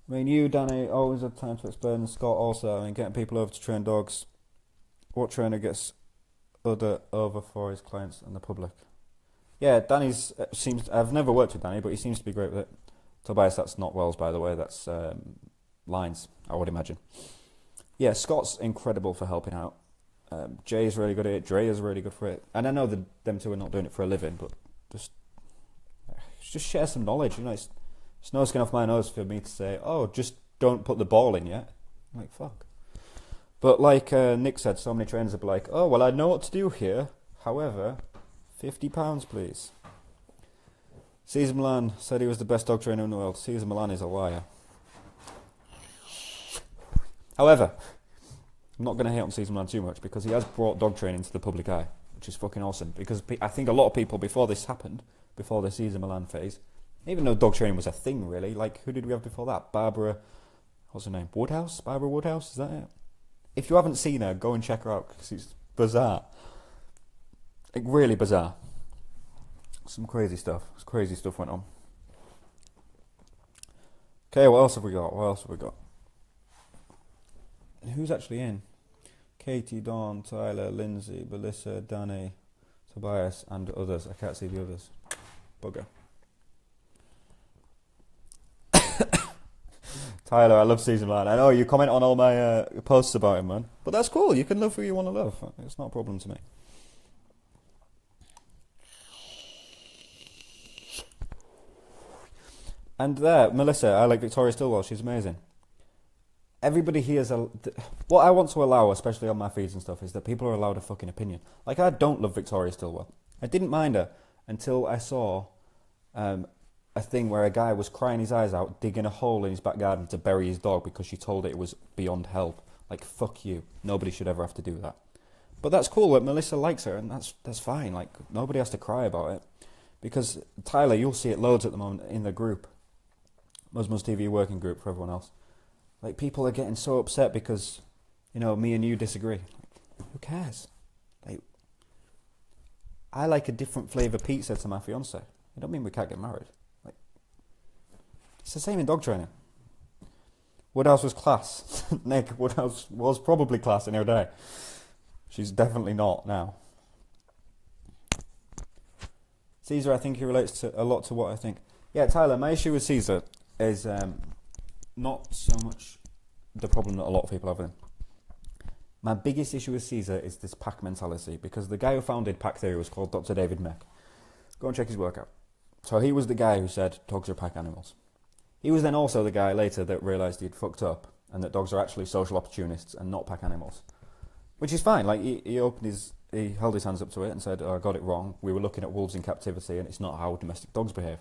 Speaker 1: I mean, you, Danny, always have time to explain. Scott also, I mean, getting people over to train dogs. What trainer gets other over for his clients and the public? Yeah, Danny's seems. I've never worked with Danny, but he seems to be great with it. Tobias, that's not Wells, by the way. That's Lines, I would imagine. Yeah, Scott's incredible for helping out. Jay's really good at it. Dre is really good for it. And I know that them two are not doing it for a living, but just share some knowledge. You know, it's no skin off my nose for me to say, oh, just don't put the ball in yet. I'm like, fuck. But like Nick said, so many trainers are like, oh, well, I know what to do here. However, £50, please. Cesar Milan said he was the best dog trainer in the world. Cesar Milan is a liar. However, I'm not going to hate on Cesar Milan too much because he has brought dog training to the public eye, which is fucking awesome. Because I think a lot of people, before this happened, before the Cesar Milan phase, even though dog training was a thing, really, like, who did we have before that? Barbara, what's her name? Woodhouse? Barbara Woodhouse? Is that it? If you haven't seen her, go and check her out because it's bizarre. Like, really bizarre. Some crazy stuff. Crazy stuff went on. Okay, what else have we got? Who's actually in? Katie, Dawn, Tyler, Lindsay, Melissa, Danny, Tobias and others. I can't see the others. Bugger. Tyler, I love Season Man. I know you comment on all my posts about him, man. But that's cool. You can love who you want to love. It's not a problem to me. And there, Melissa, I like Victoria Stilwell. She's amazing. Everybody hears what I want to allow, especially on my feeds and stuff, is that people are allowed a fucking opinion. Like, I don't love Victoria Stilwell. I didn't mind her until I saw a thing where a guy was crying his eyes out, digging a hole in his back garden to bury his dog because she told it was beyond help. Like, fuck you. Nobody should ever have to do that. But that's cool that Melissa likes her, and that's fine. Like, nobody has to cry about it. Because, Tyler, you'll see it loads at the moment in the group. Muzmuz TV working group for everyone else. Like, people are getting so upset because, me and you disagree. Like, who cares? Like, I like a different flavour pizza to my fiancée. It don't mean we can't get married. Like, it's the same in dog training. Woodhouse was class. Nick, Woodhouse was probably class in her day. She's definitely not now. Caesar, I think he relates to a lot to what I think. Yeah, Tyler, my issue with Caesar is not so much the problem that a lot of people have with him. My biggest issue with Caesar is this pack mentality, because the guy who founded pack theory was called Dr. David Meck. Go and check his work out. So he was the guy who said dogs are pack animals. He was then also the guy later that realised he'd fucked up and that dogs are actually social opportunists and not pack animals. Which is fine. Like, he held his hands up to it and said, I got it wrong. We were looking at wolves in captivity and it's not how domestic dogs behave.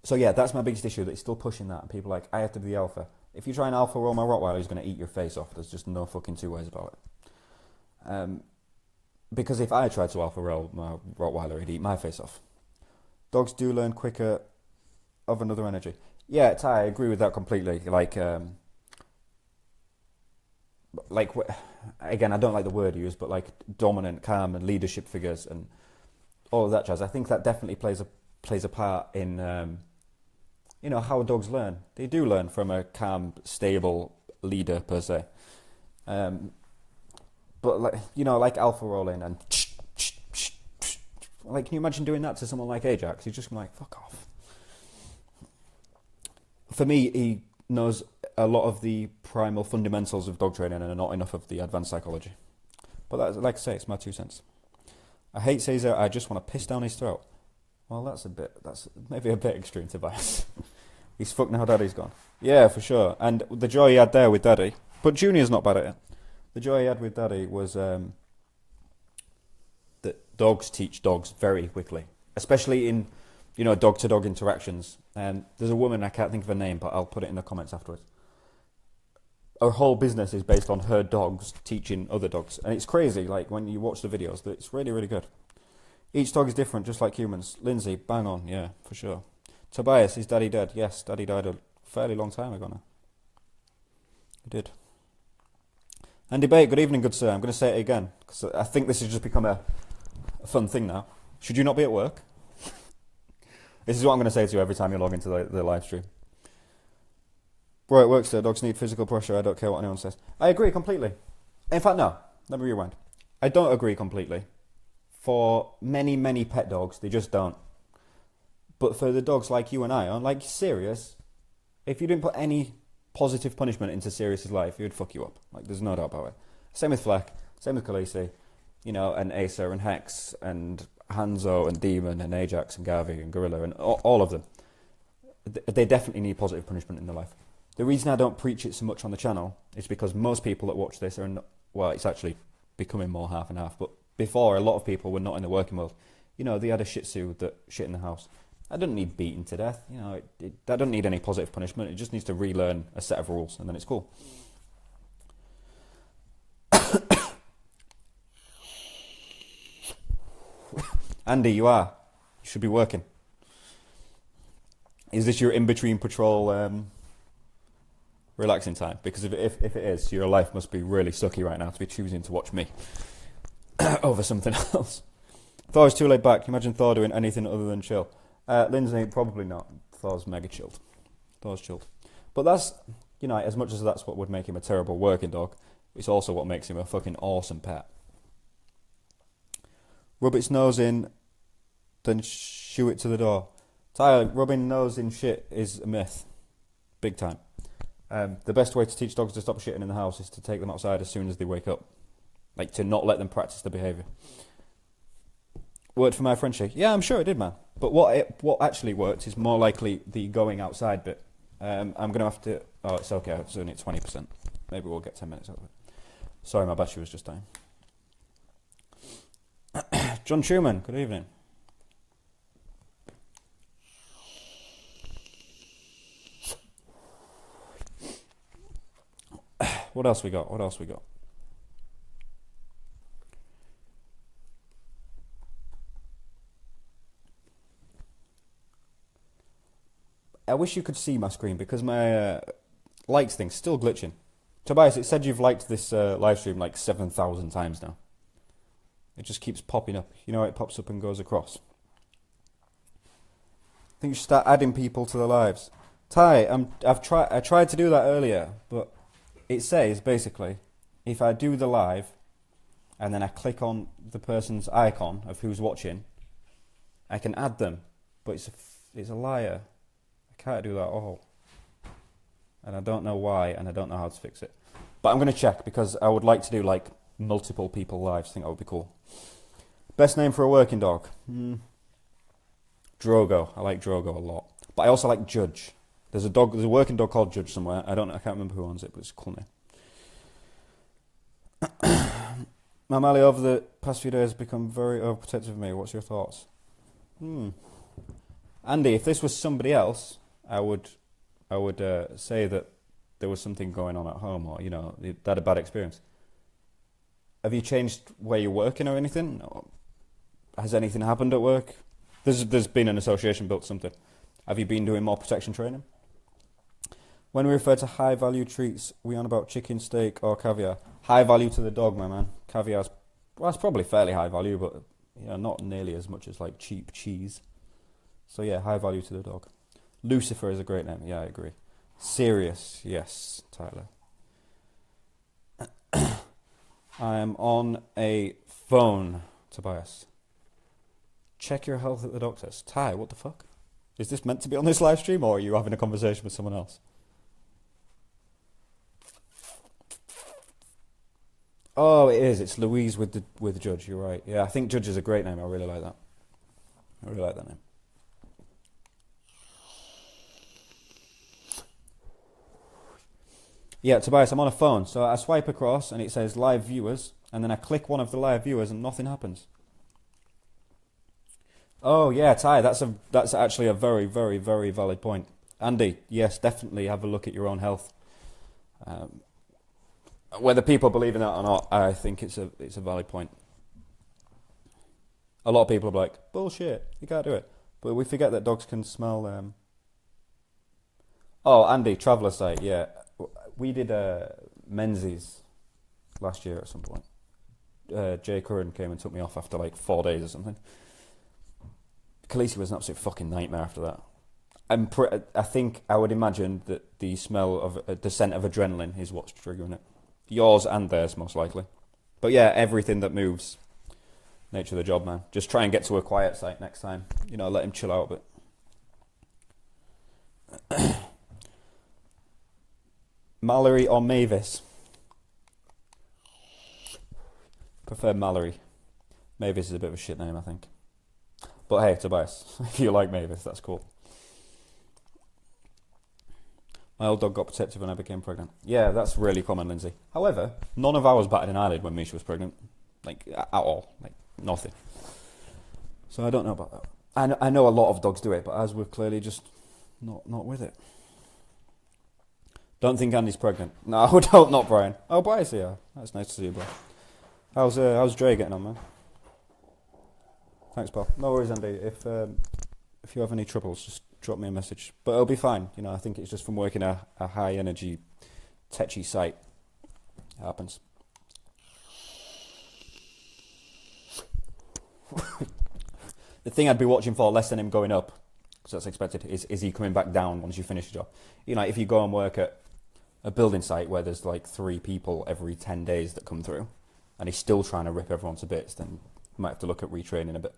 Speaker 1: So yeah, that's my biggest issue, that he's still pushing that. And people are like, I have to be the alpha. If you try and alpha roll my Rottweiler, he's going to eat your face off. There's just no fucking two ways about it. Because if I tried to alpha roll my Rottweiler, he'd eat my face off. Dogs do learn quicker of another energy. Yeah, Ty, I agree with that completely. Like, again, I don't like the word used, but like dominant, calm, and leadership figures and all of that jazz. I think that definitely plays a part in, how dogs learn. They do learn from a calm, stable leader per se. But like alpha rolling and like, can you imagine doing that to someone like Ajax? He's just like, fuck off. For me, he knows a lot of the primal fundamentals of dog training and not enough of the advanced psychology. But that's, like I say, it's my 2 cents. I hate Caesar, I just want to piss down his throat. Well, that's maybe a bit extreme, Tobias. He's fucked now Daddy's gone. Yeah, for sure. And the joy he had there with Daddy, but Junior's not bad at it. The joy he had with Daddy was that dogs teach dogs very quickly, especially in, dog-to-dog interactions. There's a woman, I can't think of her name, but I'll put it in the comments afterwards. Her whole business is based on her dogs teaching other dogs. And it's crazy, like, when you watch the videos, that it's really, really good. Each dog is different, just like humans. Lindsay, bang on, yeah, for sure. Tobias, is Daddy dead? Yes, Daddy died a fairly long time ago now. He did. And Debate, good evening, good sir. I'm going to say it again, because I think this has just become a fun thing now. Should you not be at work? This is what I'm going to say to you every time you log into the live stream. Bro, it works there. Dogs need physical pressure. I don't care what anyone says. I agree completely. In fact, no. Let me rewind. I don't agree completely. For many, many pet dogs, they just don't. But for the dogs like you and I, like Sirius, if you didn't put any positive punishment into Sirius's life, he would fuck you up. Like, there's no doubt about it. Same with Fleck. Same with Khaleesi. And Asa and Hex and Hanzo and Demon and Ajax and Gavi and Gorilla and all of them. They definitely need positive punishment in their life. The reason I don't preach it so much on the channel is because most people that watch this are it's actually becoming more half and half, but before, a lot of people were not in the working world. They had a Shih Tzu that shit in the house. I don't need beaten to death. I don't need any positive punishment. It just needs to relearn a set of rules, and then it's cool. Andy, you should be working. Is this your in-between patrol relaxing time? Because if it is, your life must be really sucky right now to be choosing to watch me over something else. Thor is too laid back. Can you imagine Thor doing anything other than chill? Lindsay, probably not. Thor's mega chilled. Thor's chilled. But that's, as much as that's what would make him a terrible working dog, It's also what makes him a fucking awesome pet. Rub its nose in, then shoo it to the door. Tyler, rubbing nose in shit is a myth. Big time. The best way to teach dogs to stop shitting in the house is to take them outside as soon as they wake up. Like, to not let them practice the behaviour. Worked for my Frenchie? Yeah, I'm sure it did, man. But what actually worked is more likely the going outside bit. I'm going to have to... Oh, it's okay. It's only at 20%. Maybe we'll get 10 minutes out of it. Sorry, my battery was just dying. John Truman, good evening. What else we got? I wish you could see my screen because my likes thing's still glitching. Tobias, it said you've liked this live stream like 7,000 times now. It just keeps popping up. You know, it pops up and goes across. I think you should start adding people to the lives. Ty, I tried to do that earlier, but it says basically, if I do the live, and then I click on the person's icon of who's watching, I can add them, but it's a liar. I can't do that at all, and I don't know why, and I don't know how to fix it. But I'm going to check because I would like to do like multiple people lives. I think that would be cool. Best name for a working dog? Drogo. I like Drogo a lot, but I also like Judge. There's a working dog called Judge somewhere. I can't remember who owns it, but it's a cool name. My Mally over the past few days has become very overprotective of me. What's your thoughts? Andy, if this was somebody else, I would say that there was something going on at home, or they had a bad experience. Have you changed where you're working or anything? No. Has anything happened at work? There's been an association built something. Have you been doing more protection training? When we refer to high value treats, we on about chicken, steak, or caviar? High value to the dog, my man. Caviar's, well, it's probably fairly high value, but not nearly as much as like cheap cheese. So yeah, high value to the dog. Lucifer is a great name. Yeah, I agree. Serious, yes, Tyler. I'm on a phone, Tobias. Check your health at the doctor's. Ty, what the fuck? Is this meant to be on this live stream, or are you having a conversation with someone else? Oh, it is. It's Louise with Judge. You're right. Yeah, I think Judge is a great name. I really like that. I really like that name. Yeah, Tobias, I'm on a phone, so I swipe across and it says live viewers, and then I click one of the live viewers and nothing happens. Oh yeah, Ty, that's actually a very, very, very valid point. Andy, yes, definitely have a look at your own health. Whether people believe in that or not, I think it's a valid point. A lot of people are like, bullshit, you can't do it. But we forget that dogs can smell. Oh, Andy, traveller site, yeah. We did Menzies last year at some point. Jay Curran came and took me off after like 4 days or something. Khaleesi was an absolute fucking nightmare after that. I think I would imagine that the smell of the scent of adrenaline is what's triggering it. Yours and theirs, most likely. But yeah, everything that moves. Nature of the job, man. Just try and get to a quiet site next time. Let him chill out a bit. Mallory or Mavis? Prefer Mallory. Mavis is a bit of a shit name, I think. But hey, Tobias, if you like Mavis, that's cool. My old dog got protective when I became pregnant. Yeah, that's really common, Lindsay. However, none of ours batted an eyelid when Misha was pregnant. Like, at all. Like, nothing. So I don't know about that. I know a lot of dogs do it, but ours were clearly just not with it. Don't think Andy's pregnant. No, don't, not Brian. Oh, Brian's here. That's nice to see you, bro. How's Dre getting on, man? Thanks, pal. No worries, Andy. If you have any troubles, just drop me a message. But it'll be fine. I think it's just from working a high energy, tetchy site. It happens. The thing I'd be watching for, less than him going up, because that's expected, is he coming back down once you finish the job. If you go and work at a building site where there's like 3 people every 10 days that come through, and he's still trying to rip everyone to bits, then you might have to look at retraining a bit.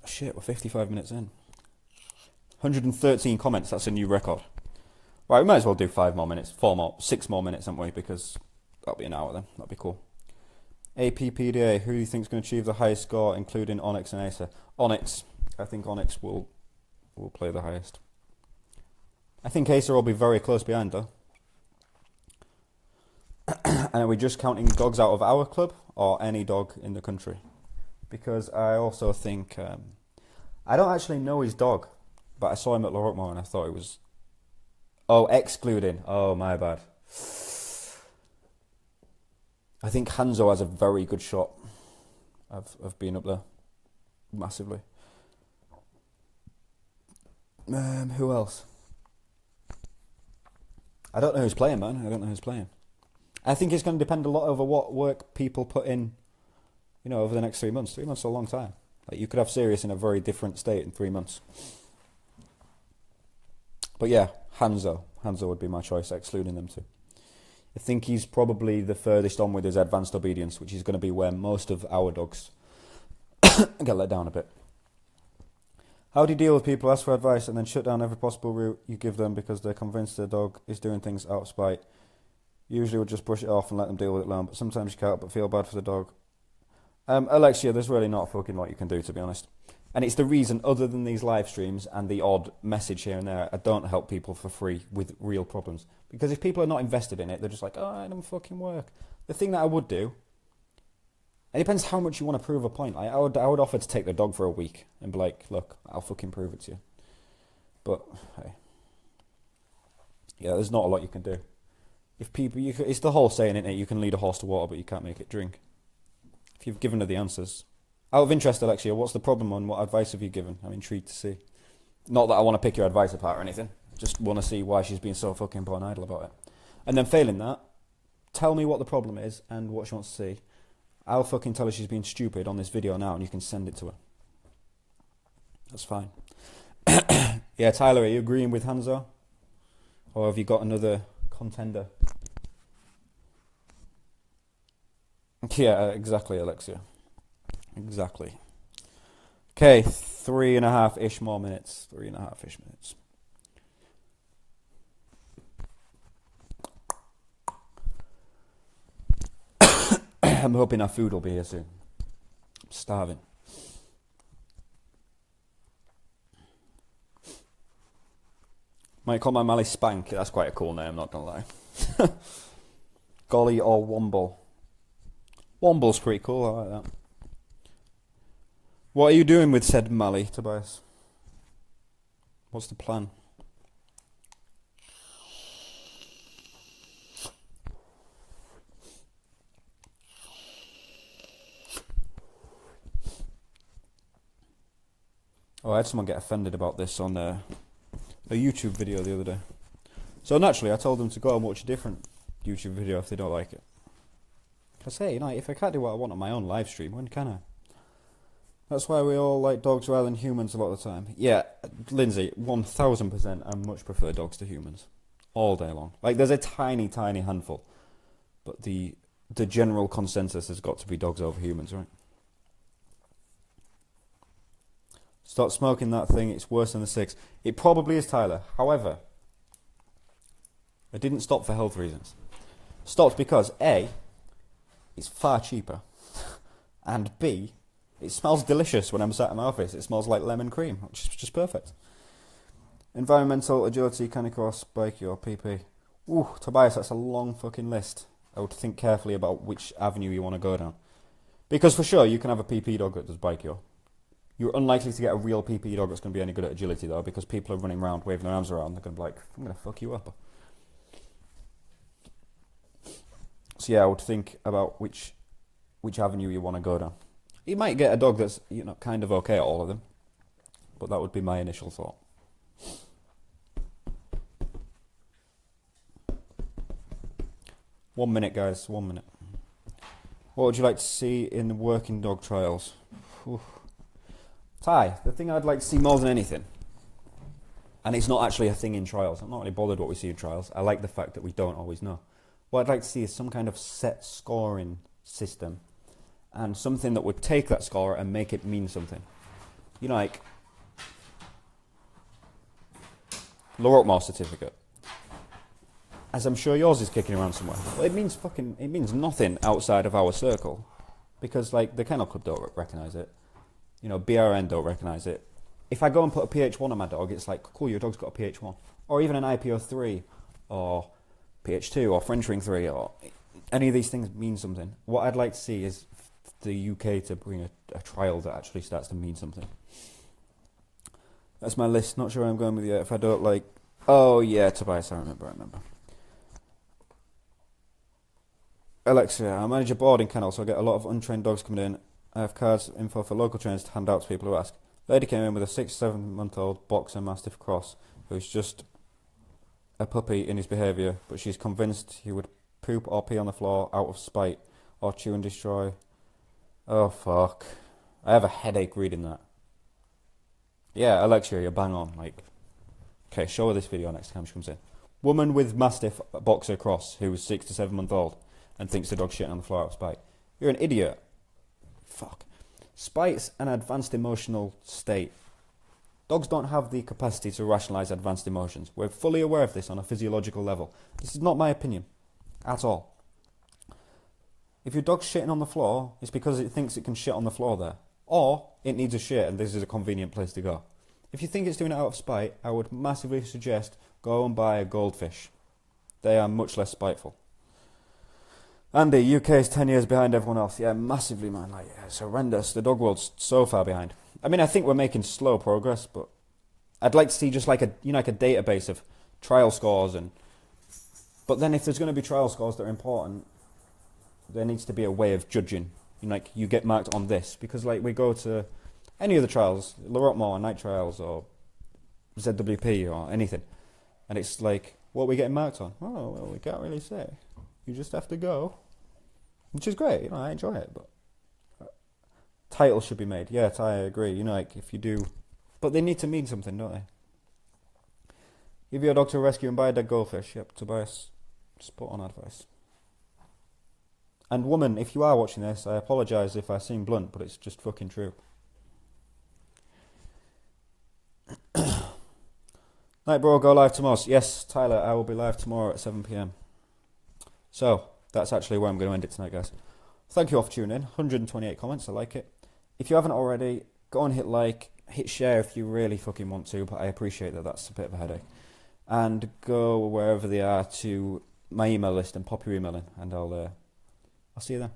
Speaker 1: Shit, we're 55 minutes in. 113 comments, that's a new record. Right, we might as well do 5 more minutes, 6 more minutes, haven't we? Because that'll be an hour then, that'll be cool. APPDA, who do you think is going to achieve the highest score, including Onyx and Acer? Onyx. I think Onyx will play the highest. I think Acer will be very close behind, though. And are we just counting dogs out of our club, or any dog in the country? Because I also think... I don't actually know his dog, but I saw him at Larockmore and I thought it was... Oh, excluding. Oh, my bad. I think Hanzo has a very good shot of being up there. Massively. Who else? I don't know who's playing, man. I don't know who's playing. I think it's going to depend a lot over what work people put in, you know, over the next 3 months. 3 months is a long time. Like, you could have Sirius in a very different state in 3 months. But yeah, Hanzo. Hanzo would be my choice, excluding them two. I think he's probably the furthest on with his advanced obedience, which is going to be where most of our dogs get let down a bit. How do you deal with people who ask for advice and then shut down every possible route you give them because they're convinced their dog is doing things out of spite? Usually we'll just brush it off and let them deal with it alone, but sometimes you can't help but feel bad for the dog. Alexia, there's really not a fucking lot you can do, to be honest. And it's the reason, other than these live streams and the odd message here and there, I don't help people for free with real problems. Because if people are not invested in it, they're just like, oh, I don't fucking work. The thing that I would do, it depends how much you want to prove a point. Like, I would offer to take the dog for a week and be like, look, I'll fucking prove it to you. But, hey. Yeah, there's not a lot you can do. If people, it's the whole saying, isn't it? You can lead a horse to water, but you can't make it drink. If you've given her the answers. Out of interest, Alexia, what's the problem and what advice have you given? I'm intrigued to see. Not that I want to pick your advice apart or anything. Just want to see why she's being so fucking born idle about it. And then failing that, tell me what the problem is and what she wants to see. I'll fucking tell her she's being stupid on this video now and you can send it to her. That's fine. Yeah, Tyler, are you agreeing with Hanzo? Or have you got another contender? Yeah, exactly, Alexia. Exactly. Okay, 3.5-ish more minutes. 3.5-ish minutes. I'm hoping our food will be here soon. I'm starving. Might call my Mally Spank. That's quite a cool name, not gonna lie. Golly or Womble. Womble's pretty cool, I like that. What are you doing with said Mally, Tobias? What's the plan? Oh, I had someone get offended about this on a YouTube video the other day. So naturally, I told them to go and watch a different YouTube video if they don't like it. I say, you know, if I can't do what I want on my own live stream, when can I? That's why we all like dogs rather than humans a lot of the time. Yeah, Lindsay, 1000%, I much prefer dogs to humans. All day long. Like, there's a tiny, tiny handful. But the general consensus has got to be dogs over humans, right? Stop smoking that thing, it's worse than the 6. It probably is, Tyler. However, I didn't stop for health reasons. Stopped because, A, it's far cheaper. And B, it smells delicious when I'm sat in my office. It smells like lemon cream, which is just perfect. Environmental, agility, canicross, bikey or PP. Ooh, Tobias, that's a long fucking list. I would think carefully about which avenue you want to go down. Because for sure, you can have a PP dog that does bikey. You're unlikely to get a real PP dog that's going to be any good at agility, though, because people are running around, waving their arms around. They're going to be like, I'm going to fuck you up. So yeah, I would think about which avenue you want to go down. You might get a dog that's, you know, kind of okay at all of them, but that would be my initial thought. One minute, guys. 1 minute. What would you like to see in the working dog trials? Whew. Ty, the thing I'd like to see more than anything, and it's not actually a thing in trials. I'm not really bothered what we see in trials. I like the fact that we don't always know. What I'd like to see is some kind of set scoring system and something that would take that score and make it mean something. You know, like Laurentmore certificate. As I'm sure yours is kicking around somewhere. Well, it means nothing outside of our circle. Because, like, the Kennel Club don't recognise it. You know, BRN don't recognise it. If I go and put a PH1 on my dog, it's like, cool, your dog's got a PH1. Or even an IPO3, or PH2, or French Ring 3, or any of these things mean something. What I'd like to see is the UK to bring a trial that actually starts to mean something. That's my list. Not sure where I'm going with it. If I don't like... Oh, yeah, Tobias, I remember. Alexia, I manage a boarding kennel, so I get a lot of untrained dogs coming in. I have cards, info for local trainers to hand out to people who ask. Lady came in with a 6-7-month-old boxer mastiff cross, who's just a puppy in his behaviour, but she's convinced he would poop or pee on the floor out of spite, or chew and destroy. Oh, fuck. I have a headache reading that. Yeah, Alexia, you're bang on. Like, okay, show her this video next time she comes in. Woman with mastiff boxer cross, who's 6 to 7 month old, and thinks the dog's shitting on the floor out of spite. You're an idiot. Fuck. Spite's an advanced emotional state. Dogs don't have the capacity to rationalise advanced emotions. We're fully aware of this on a physiological level. This is not my opinion. At all. If your dog's shitting on the floor, it's because it thinks it can shit on the floor there. Or, it needs a shit and this is a convenient place to go. If you think it's doing it out of spite, I would massively suggest go and buy a goldfish. They are much less spiteful. Andy, UK is 10 years behind everyone else. Yeah, massively, man. Like, yeah, it's horrendous. The dog world's so far behind. I mean, I think we're making slow progress, but I'd like to see just like a database of trial scores and... But then if there's going to be trial scores that are important, there needs to be a way of judging. You know, like, you get marked on this. Because, like, we go to any of the trials, Laurentmore, night trials, or ZWP, or anything. And it's like, what are we getting marked on? Oh, well, we can't really say. You just have to go. Which is great, you know, I enjoy it, but... Titles should be made. Yeah, I agree. You know, like, if you do... But they need to mean something, don't they? Give your dog to a rescue and buy a dead goldfish. Yep, Tobias. Spot on advice. And woman, if you are watching this, I apologise if I seem blunt, but it's just fucking true. Night bro, go live tomorrow. Yes, Tyler, I will be live tomorrow at 7 PM. So, that's actually where I'm going to end it tonight, guys. Thank you all for tuning in. 128 comments, I like it. If you haven't already, go and hit like, hit share if you really fucking want to, but I appreciate that that's a bit of a headache. And go wherever they are to my email list and pop your email in, and I'll see you then.